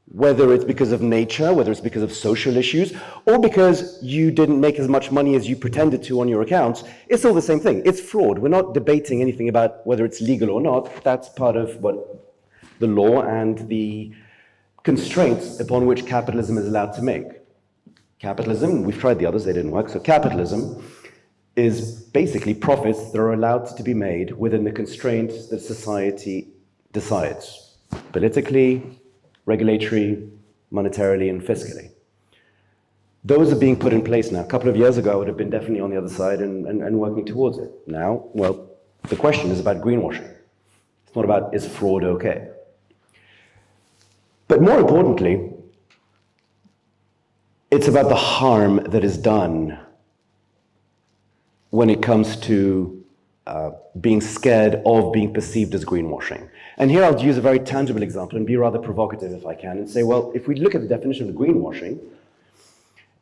whether it's because of nature, whether it's because of social issues, or because you didn't make as much money as you pretended to on your accounts, it's all the same thing. It's fraud. We're not debating anything about whether it's legal or not. That's part of what the law and the constraints upon which capitalism is allowed to make. Capitalism, we've tried the others, they didn't work. So capitalism is basically profits that are allowed to be made within the constraints that society decides, politically, regulatory, monetarily, and fiscally. Those are being put in place now. A couple of years ago, I would have been definitely on the other side and working towards it. Now, well, the question is about greenwashing. It's not about, is fraud okay? But more importantly, it's about the harm that is done when it comes to being scared of being perceived as greenwashing. And here I'll use a very tangible example and be rather provocative if I can and say, well, if we look at the definition of greenwashing,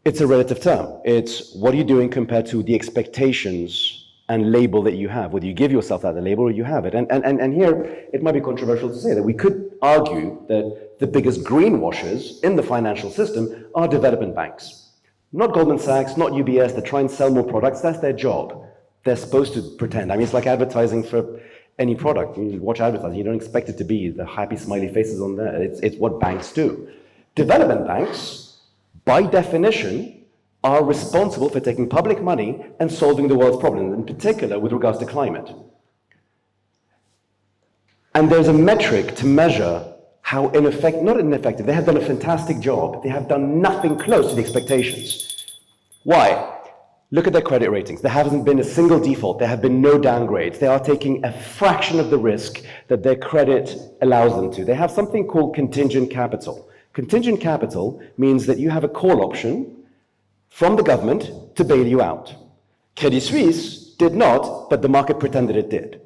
it's a relative term. It's what are you doing compared to the expectations and label that you have, whether you give yourself that label or you have it. And here it might be controversial to say that we could argue that the biggest greenwashers in the financial system are development banks. Not Goldman Sachs, not UBS, that try and sell more products. That's their job. They're supposed to pretend. I mean, it's like advertising for any product. You watch advertising, you don't expect it to be the happy smiley faces on there. It's what banks do. Development banks, by definition, are responsible for taking public money and solving the world's problems, in particular with regards to climate. And there's a metric to measure how not ineffective, they have done a fantastic job. They have done nothing close to the expectations. Why? Look at their credit ratings. There hasn't been a single default. There have been no downgrades. They are taking a fraction of the risk that their credit allows them to. They have something called contingent capital. Contingent capital means that you have a call option from the government to bail you out. Credit Suisse did not, but the market pretended it did.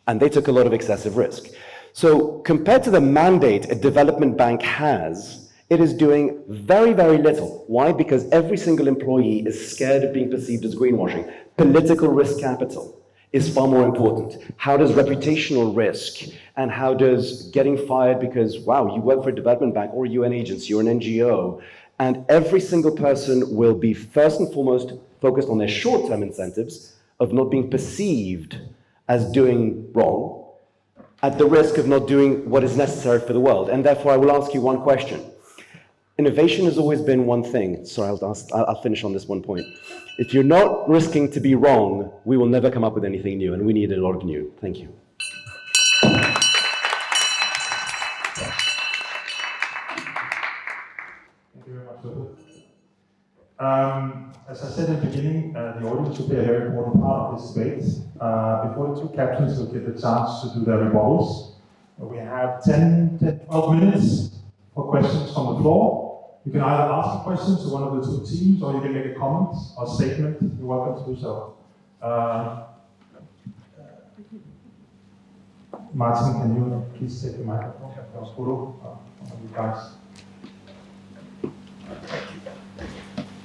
And they took a lot of excessive risk. So compared to the mandate a development bank has It is doing very, very little. Why? Because every single employee is scared of being perceived as greenwashing. Political risk capital is far more important. How does reputational risk and how does getting fired because, wow, you work for a development bank or a UN agency or an NGO, and every single person will be first and foremost focused on their short-term incentives of not being perceived as doing wrong, at the risk of not doing what is necessary for the world. And therefore, I will ask you one question. Innovation has always been one thing. Sorry, I'll finish on this one point. If you're not risking to be wrong, we will never come up with anything new, and we need a lot of new. Thank you.
Thank you very much, Coppet. As I said in the beginning, the audience will be a very important part of this debate. Before the two captains will get the chance to do their rebuttals, we have 10 to 12 minutes for questions from the floor. You can either ask a question to one of the two teams, or you can make a comment or statement. You're welcome to do so. Martin, can you please take the microphone? You guys.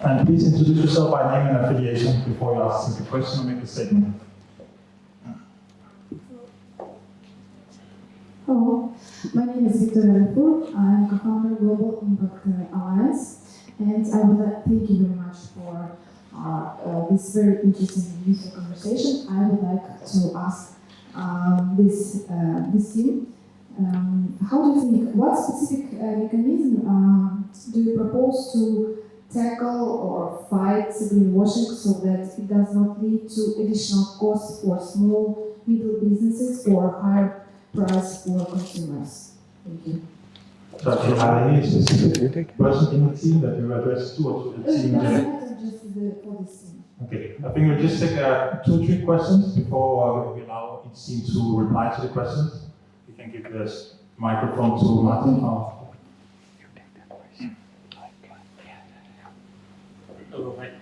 And please introduce yourself by name and affiliation before you ask the question or make a statement.
Hello, my name is Victoria Lefur. I'm co-founder of Global Impact Alliance, and I would like to thank you very much for this very interesting and useful conversation. I would like to ask this team, how do you think, what specific mechanism do you propose to tackle or fight greenwashing so that it does not lead to additional costs for small, middle businesses or higher price for consumers? Thank you.
So if you have any specific person in the team that you address to or to the team?
It doesn't matter just for this team.
Okay, I think we'll just take 2 or 3 questions before we allow each team to reply to the questions. You can give this microphone to Martin.
Hello, Mike.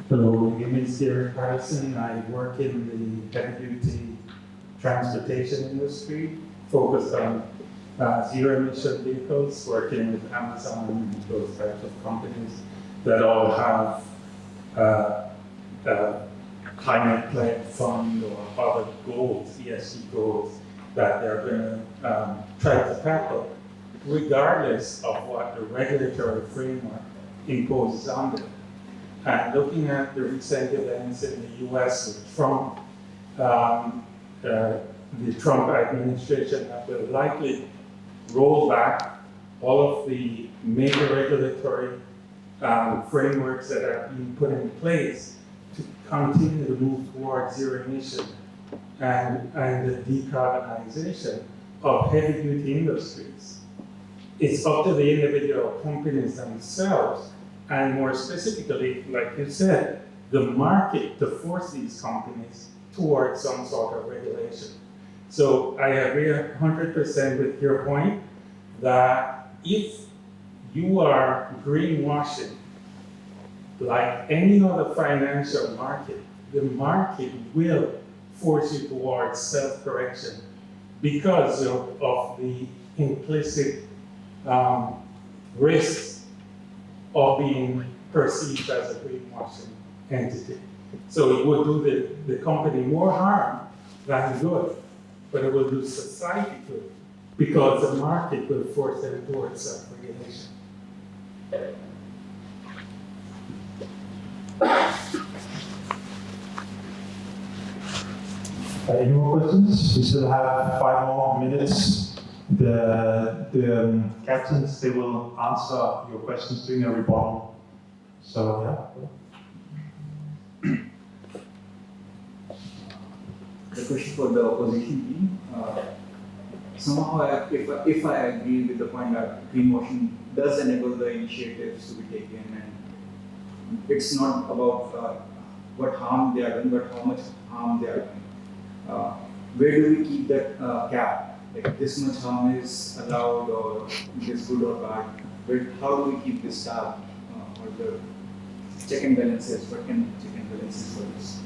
Hello, my name is Miquel Pedersen. I work in the heavy-duty transportation industry, focused on zero-emission vehicles, working with Amazon and those types of companies that all have climate pledge fund or other goals, ESG goals, that they're going to try to tackle, regardless of what the regulatory framework imposes on them. And looking at the recent events in the US with Trump, the Trump administration will likely roll back all of the major regulatory frameworks that are being put in place to continue to move towards zero emission and the decarbonization of heavy-duty industries. It's up to the individual companies themselves, and more specifically, like you said, the market to force these companies towards some sort of regulation. So I agree 100% with your point that if you are greenwashing, like any other financial market, the market will force you towards self-correction because of the implicit risks of being perceived as a greenwashing entity. So it would do the company more harm than good, but it will do society good because the market will force them towards self-regulation.
Any more questions? We still have 5 more minutes. The captains, they will answer your questions during their rebuttal. So, yeah.
The question for the opposition team. Somehow, if I agree with the point that greenwashing does enable the initiatives to be taken, and it's not about what harm they are doing, but how much harm they are doing. Where do we keep that cap? Like this much harm is allowed, or this good or bad? How do we keep this tab, or the check and balances? What can check and balances for this?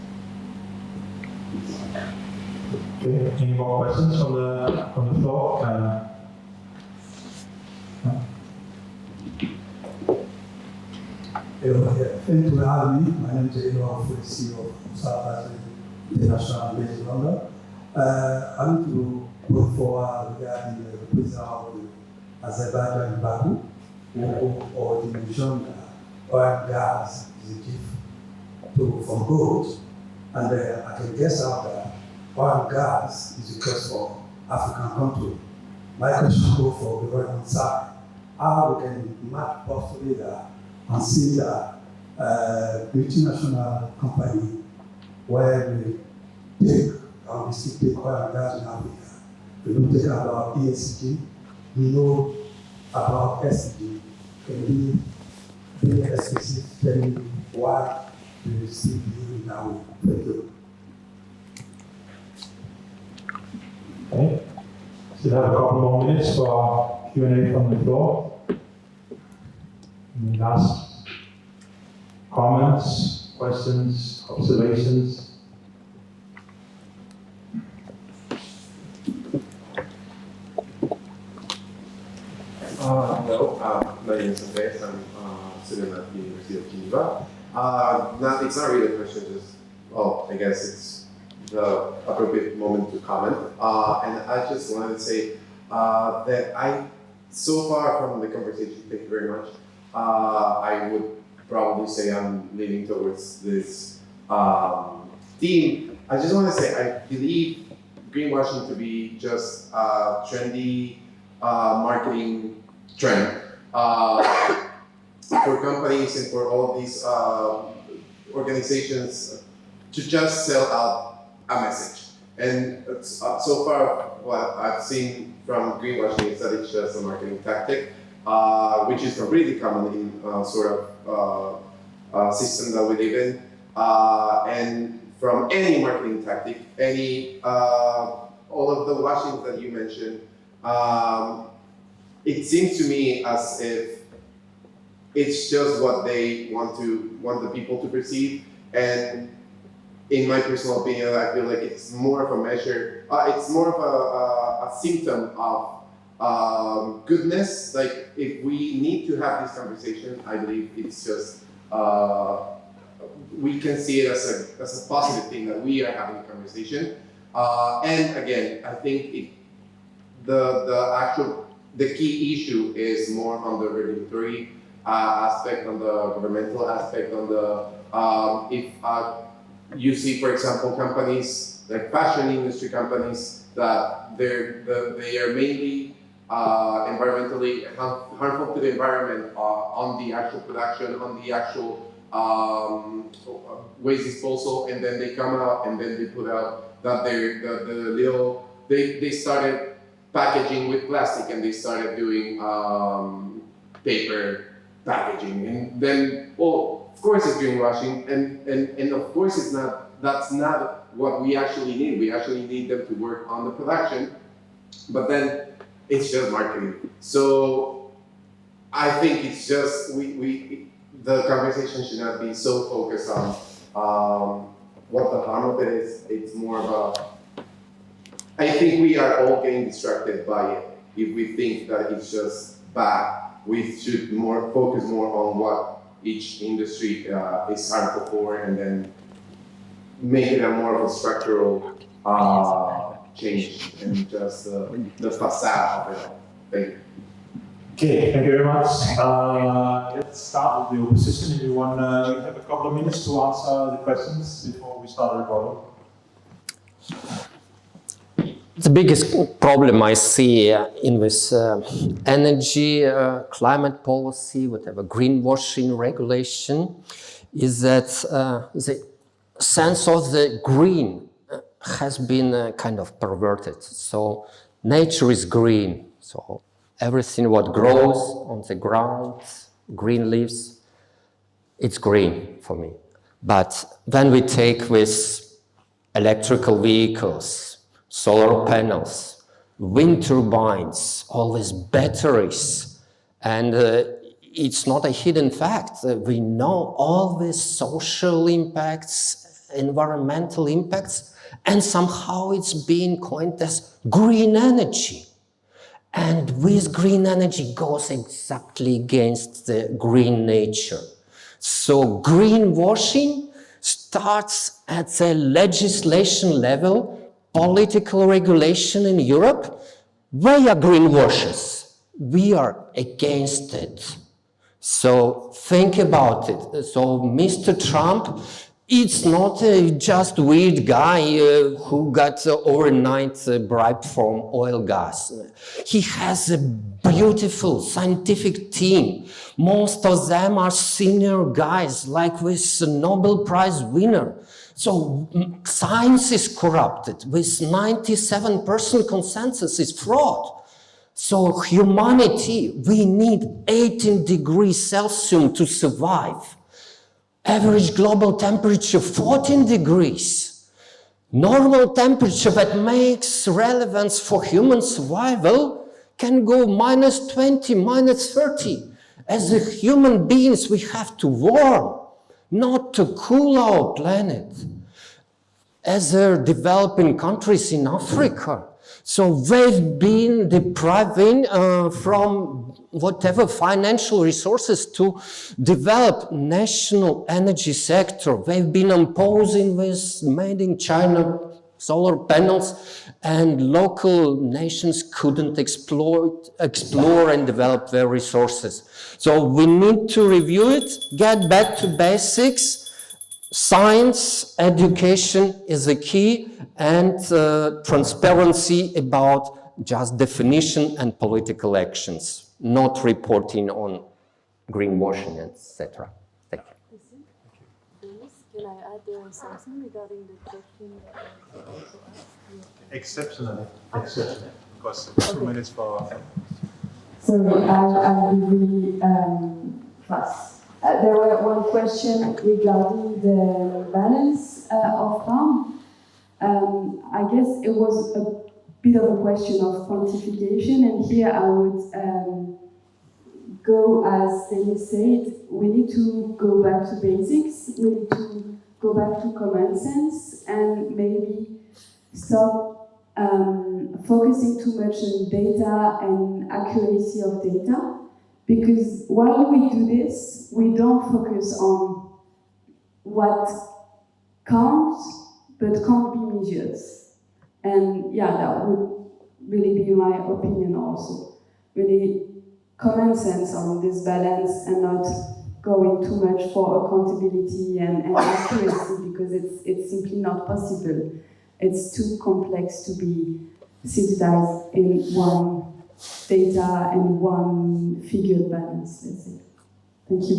Okay. Any more questions from the floor?
Thank you for having me. My name is Edouard Foulissi of South International based in London. I need to go forward regarding the president of Azerbaijan in Baku, who already mentioned oil and gas is a gift from God. And I can guess out that oil and gas is a curse for African country. My question goes for the right side. How we can match both together and see that multinational company where we take and we still take oil and gas in Africa. We don't take about ESG, we know about SG. Can we be specific, tell me why we still do now? Thank you.
Okay. Still have a couple more minutes for Q&A from the floor. Any last comments, questions, observations?
Hello, my name is Andreas. I'm a student at the University of Geneva. It's not really a question, just, well, I guess it's the appropriate moment to comment. And I just wanted to say that so far from the conversation, thank you very much, I would probably say I'm leaning towards this theme. I just want to say I believe greenwashing to be just a trendy marketing trend for companies and for all of these organizations to just sell out a message. And so far, what I've seen from greenwashing is that it's just a marketing tactic, which is completely common in sort of system that we live in. And from any marketing tactic, all of the washings that you mentioned, it seems to me as if it's just what they want the people to perceive. And in my personal opinion, I feel like it's more of a measure, it's more of a symptom of goodness. Like, if we need to have this conversation, I believe it's just, we can see it as a positive thing that we are having a conversation. And again, I think the key issue is more on the regulatory aspect, on the governmental aspect, on the, if you see, for example, companies, like fashion industry companies, that they are mainly environmentally harmful to the environment on the actual production, on the actual waste disposal, and then they come out and then they put out that they started packaging with plastic and they started doing paper packaging, and then, well, of course it's greenwashing, and of course that's not what we actually need. We actually need them to work on the production, but then it's just marketing. So I think it's just, the conversation should not be so focused on what the harm of it is. It's more of I think we are all getting distracted by it. If we think that it's just bad, we should focus more on what each industry is harmful for, and then make it a more of a structural change and just the facade of it all. Thank you.
Okay, thank you very much. Let's start with the opposition. If you want, you have a couple of minutes to answer the questions before we start recording.
The biggest problem I see in this energy, climate policy, whatever, greenwashing regulation, is that the sense of the green has been kind of perverted. So nature is green. So everything what grows on the ground, green leaves, it's green for me. But then we take with electrical vehicles, solar panels, wind turbines, all these batteries, and it's not a hidden fact. We know all these social impacts, environmental impacts, and somehow it's being coined as green energy. And with green energy goes exactly against the green nature. So greenwashing starts at the legislation level, political regulation in Europe. They are greenwashers. We are against it. So think about it. So Mr. Trump, it's not a just weird guy who got overnight bribe from oil gas. He has a beautiful scientific team. Most of them are senior guys, like this Nobel Prize winner. So science is corrupted. With 97% consensus is fraud. So humanity, we need 18 degrees Celsius to survive. Average global temperature, 14 degrees. Normal temperature that makes relevance for human survival can go -20, -30. As a human beings, we have to warm, not to cool our planet. As developing countries in Africa, so they've been depriving from whatever financial resources to develop national energy sector. They've been imposing this made in China solar panels, and local nations couldn't explore and develop their resources. So we need to review it, get back to basics. Science, education is the key, and transparency about just definition and political actions, not reporting on greenwashing, etc. Thank you.
Dennis, can I add something regarding the question also asked?
Exceptionally, because 2 minutes for...
Sorry, I'll be really fast. There was one question regarding the balance of harm. I guess it was a bit of a question of quantification, and here I would go, as Dennis said, we need to go back to basics, we need to go back to common sense, and maybe stop focusing too much on data and accuracy of data. Because while we do this, we don't focus on what counts, but can't be measured. And yeah, that would really be my opinion also. Really common sense on this balance and not going too much for accountability and accuracy, because it's simply not possible. It's too complex to be synthesized in one data and one figured balance, let's say. Thank you.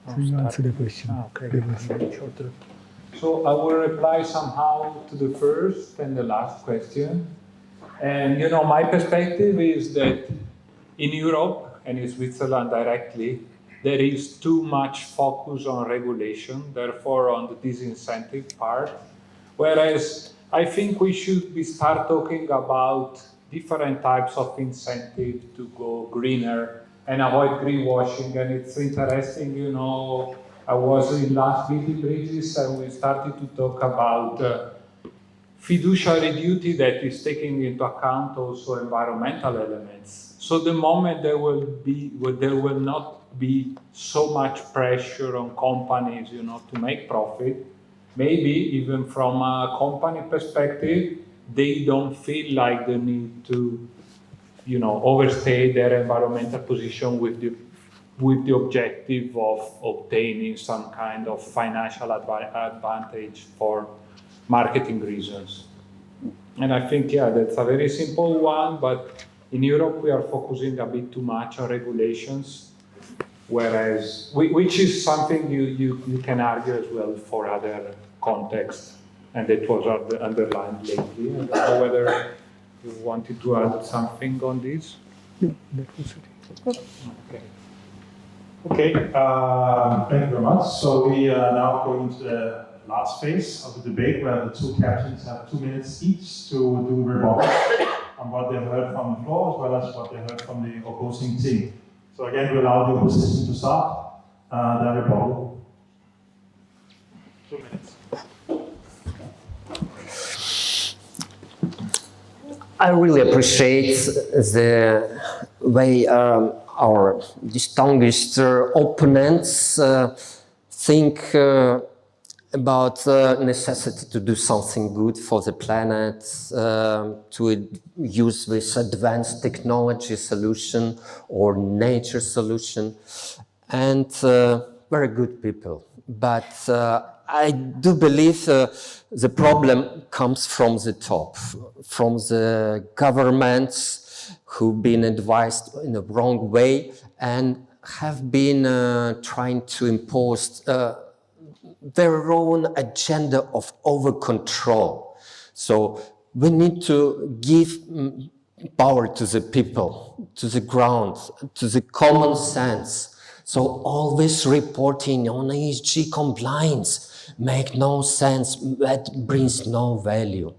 So you answer the question.
Okay. So I will reply somehow to the first and the last question. And my perspective is that in Europe and in Switzerland directly, there is too much focus on regulation, therefore on the disincentive part, whereas I think we should start talking about different types of incentive to go greener and avoid greenwashing. And it's interesting, I was in last Beauty Bridges and we started to talk about fiduciary duty that is taking into account also environmental elements. So the moment there will not be so much pressure on companies, to make profit, maybe even from a company perspective, they don't feel like they need to, overstay their environmental position with the objective of obtaining some kind of financial advantage for marketing reasons. And I think, that's a very simple one, but in Europe we are focusing a bit too much on regulations, whereas, which is something you can argue as well for other contexts, and it was underlined lately. I don't know whether you wanted to add something on this?
No, that was it.
Okay.
Okay, thank you very much. So we are now going to the last phase of the debate, where the two captains have 2 minutes each to do rebuttal on what they've heard from the floor, as well as what they heard from the opposing team. So again, we allow the opposition to start their rebuttal. 2 minutes.
I really appreciate the way our distinguished opponents think about the necessity to do something good for the planet, to use this advanced technology solution or nature solution, and very good people. But I do believe the problem comes from the top, from the governments who've been advised in the wrong way and have been trying to impose their own agenda of over-control. So we need to give power to the people, to the ground, to the common sense. So all this reporting on ESG compliance make no sense, that brings no value.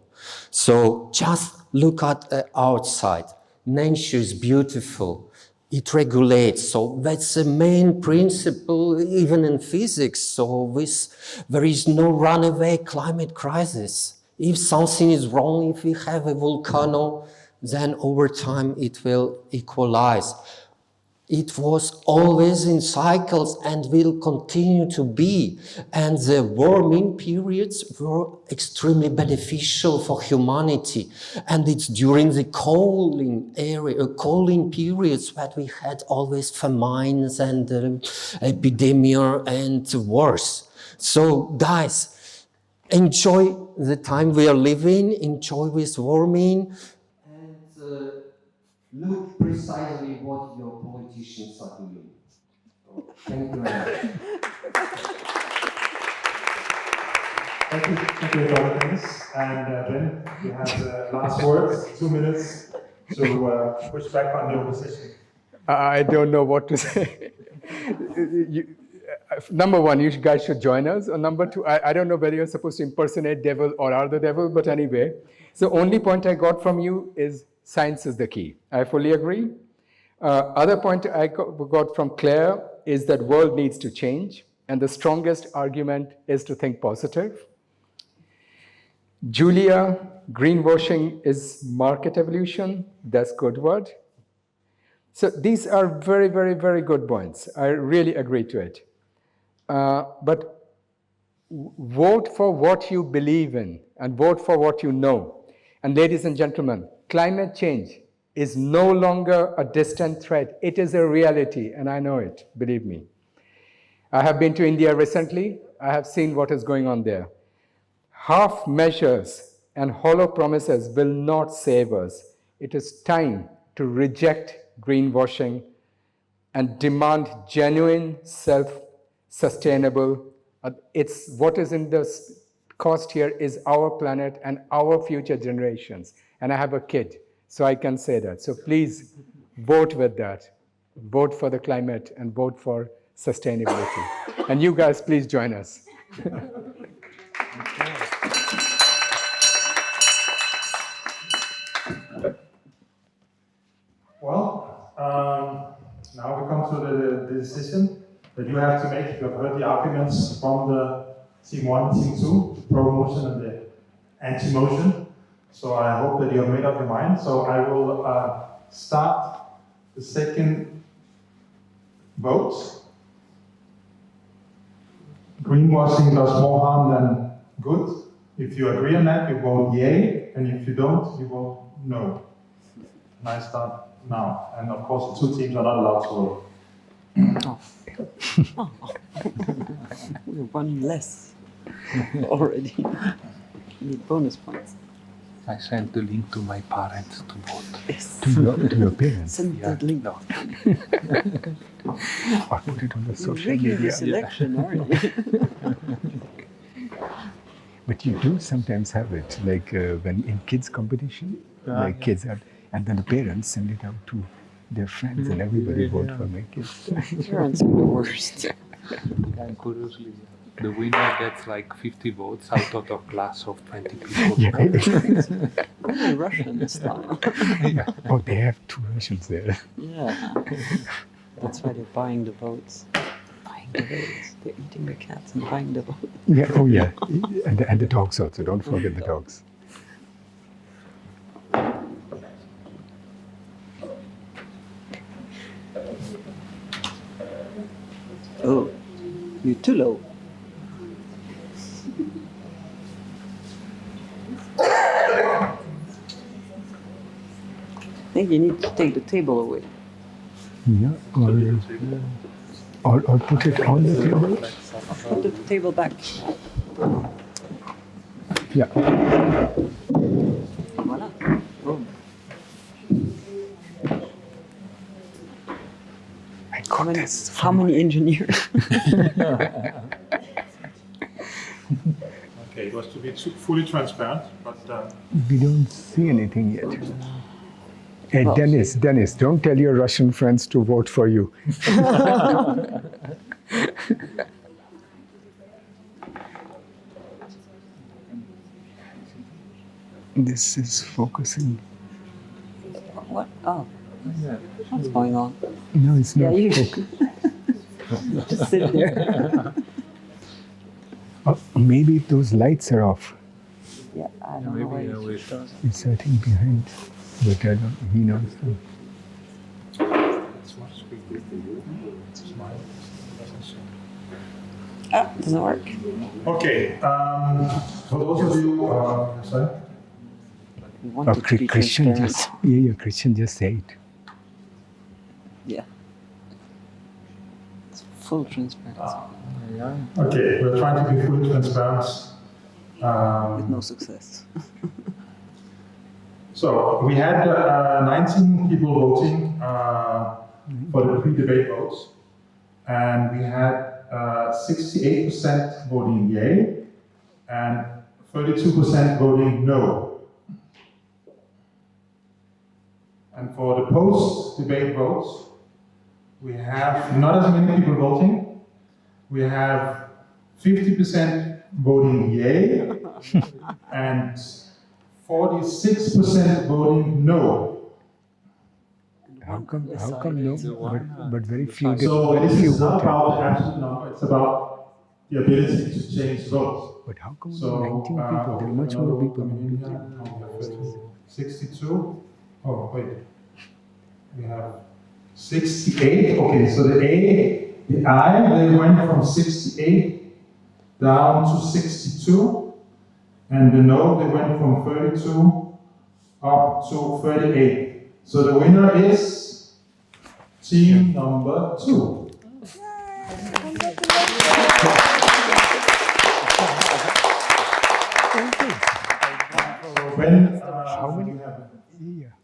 So just look at the outside. Nature is beautiful. It regulates, so that's the main principle even in physics. So there is no runaway climate crisis. If something is wrong, if we have a volcano, then over time it will equalize. It was always in cycles and will continue to be. And the warming periods were extremely beneficial for humanity. And it's during the cooling periods that we had always famines and epidemia and wars. So guys, enjoy the time we are living, enjoy this warming, and look precisely what your politicians are doing. Thank you very much.
Thank you, Dr. Dennis. And then we have the last words, 2 minutes to push back on the opposition.
I don't know what to say. Number one, you guys should join us. Or number two, I don't know whether you're supposed to impersonate devil or are the devil, but anyway. The only point I got from you is science is the key. I fully agree. Other point I got from Claire is that world needs to change, and the strongest argument is to think positive. Julia, greenwashing is market evolution. That's good word. So these are very, very, very good points. I really agree to it. But vote for what you believe in and vote for what you know. And ladies and gentlemen, climate change is no longer a distant threat. It is a reality, and I know it, believe me. I have been to India recently. I have seen what is going on there. Half measures and hollow promises will not save us. It is time to reject greenwashing and demand genuine, self-sustainable. It's what is in the cost here is our planet and our future generations. And I have a kid, so I can say that. So please vote with that. Vote for the climate and vote for sustainability. And you guys, please join us.
Well, now we come to the decision that you have to make. You have heard the arguments from the team 1, team 2, the pro-motion and the anti-motion. So I hope that you have made up your mind. So I will start the second vote. Greenwashing does more harm than good. If you agree on that, you vote yay, and if you don't, you vote no. And I start now. And of course, the two teams are not allowed to vote.
We're one less already. Need bonus points.
I sent the link to my parents to vote.
Yes.
To your parents?
Send that link.
No.
Or put it on the social
You're rigging
media.
this election, aren't you?
But you do sometimes have it, like when in kids competition, like kids have, and then the parents send it out to their friends and everybody vote for my kids.
Parents are the worst.
And curiously, the winner gets like 50 votes out of a class of 20 people.
Yeah.
Only Russian style.
Yeah. Oh, they have 2 versions there.
Yeah. That's why they're buying the votes. Buying the votes. They're eating the cats and buying the votes.
Yeah, oh yeah. And the dogs also, don't forget the dogs.
You're too low. I think you need to take the table away.
Yeah, or put it on the table.
Put the table back.
Yeah.
Voila. Boom. How many engineers?
Okay, it was to be fully transparent, but
We don't see anything yet. Hey, Dennis, don't tell your Russian friends to vote for you. This is focusing.
What? Oh. What's going on?
No, it's not
you
focusing.
just sit there.
Oh, maybe those lights are off.
Yeah, I don't know where
He's sitting behind, but I don't, he knows.
Doesn't work.
okay. For those of you, sorry.
Oh, Christian just, Christian just said it.
Yeah. It's full transparency.
Okay, we're trying to be fully transparent.
With no success.
So we had 19 people voting for the pre-debate votes, and we had 68% voting yay and 32% voting no. And for the post-debate votes, we have not as many people voting. We have 50% voting yay and 46% voting no.
How come no? But very few did.
So
Very
this
few
is not
voted.
about the absolute number, it's about the ability to change votes.
But how come
So,
19 people? There are much more people.
62. Oh, wait. We have 68. Okay, so the I, they went from 68 down to 62. And the no, they went from 32 up to 38. So the winner is team number 2. When, how many?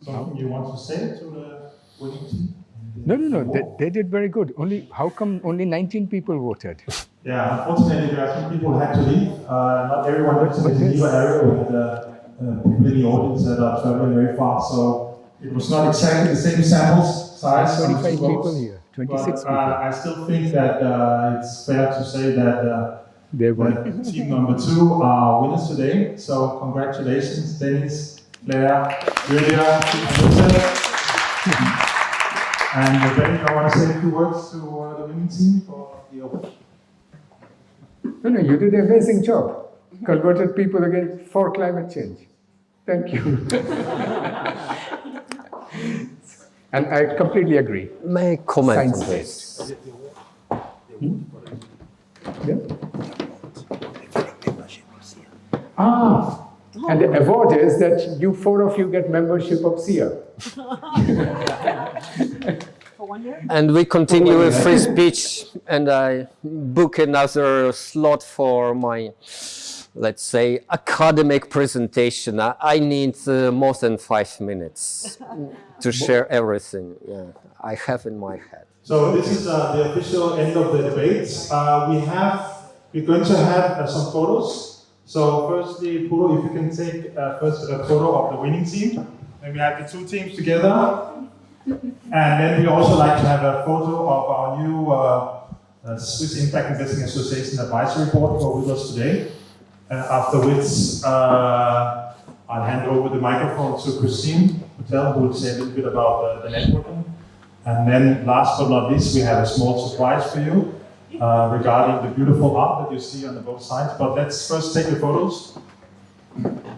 Something you want to say to the winning team?
No. They did very good. How come only 19 people voted?
Yeah, unfortunately, there are some people who had to leave. Not everyone lives in the Geneva area. We had people in the audience that are traveling very far, so it was not exactly the same samples size.
25 people here, 26 people.
I still think that it's fair to say that team number 2 are winners today. So congratulations, Dennis, Claire, Julia, and Benny, I want to say a few words to the winning team for the award.
No, you did an amazing job. Converted people for climate change. Thank you. And I completely agree.
May I comment on this?
Yeah. And the award is that you 4 of you get membership of SIA.
And we continue with free speech, and I book another slot for my, let's say, academic presentation. I need more than 5 minutes to share everything I have in my head.
So this is the official end of the debates. We're going to have some photos. So firstly, Puro, if you can take first a photo of the winning team. Then we have the 2 teams together. And then we also like to have a photo of our new Swiss Impact Investing Association Advisory Board who are with us today. After which I'll hand over the microphone to Christine Patel, who will say a little bit about the networking. And then last but not least, we have a small surprise for you regarding the beautiful art that you see on the both sides. But let's first take the photos.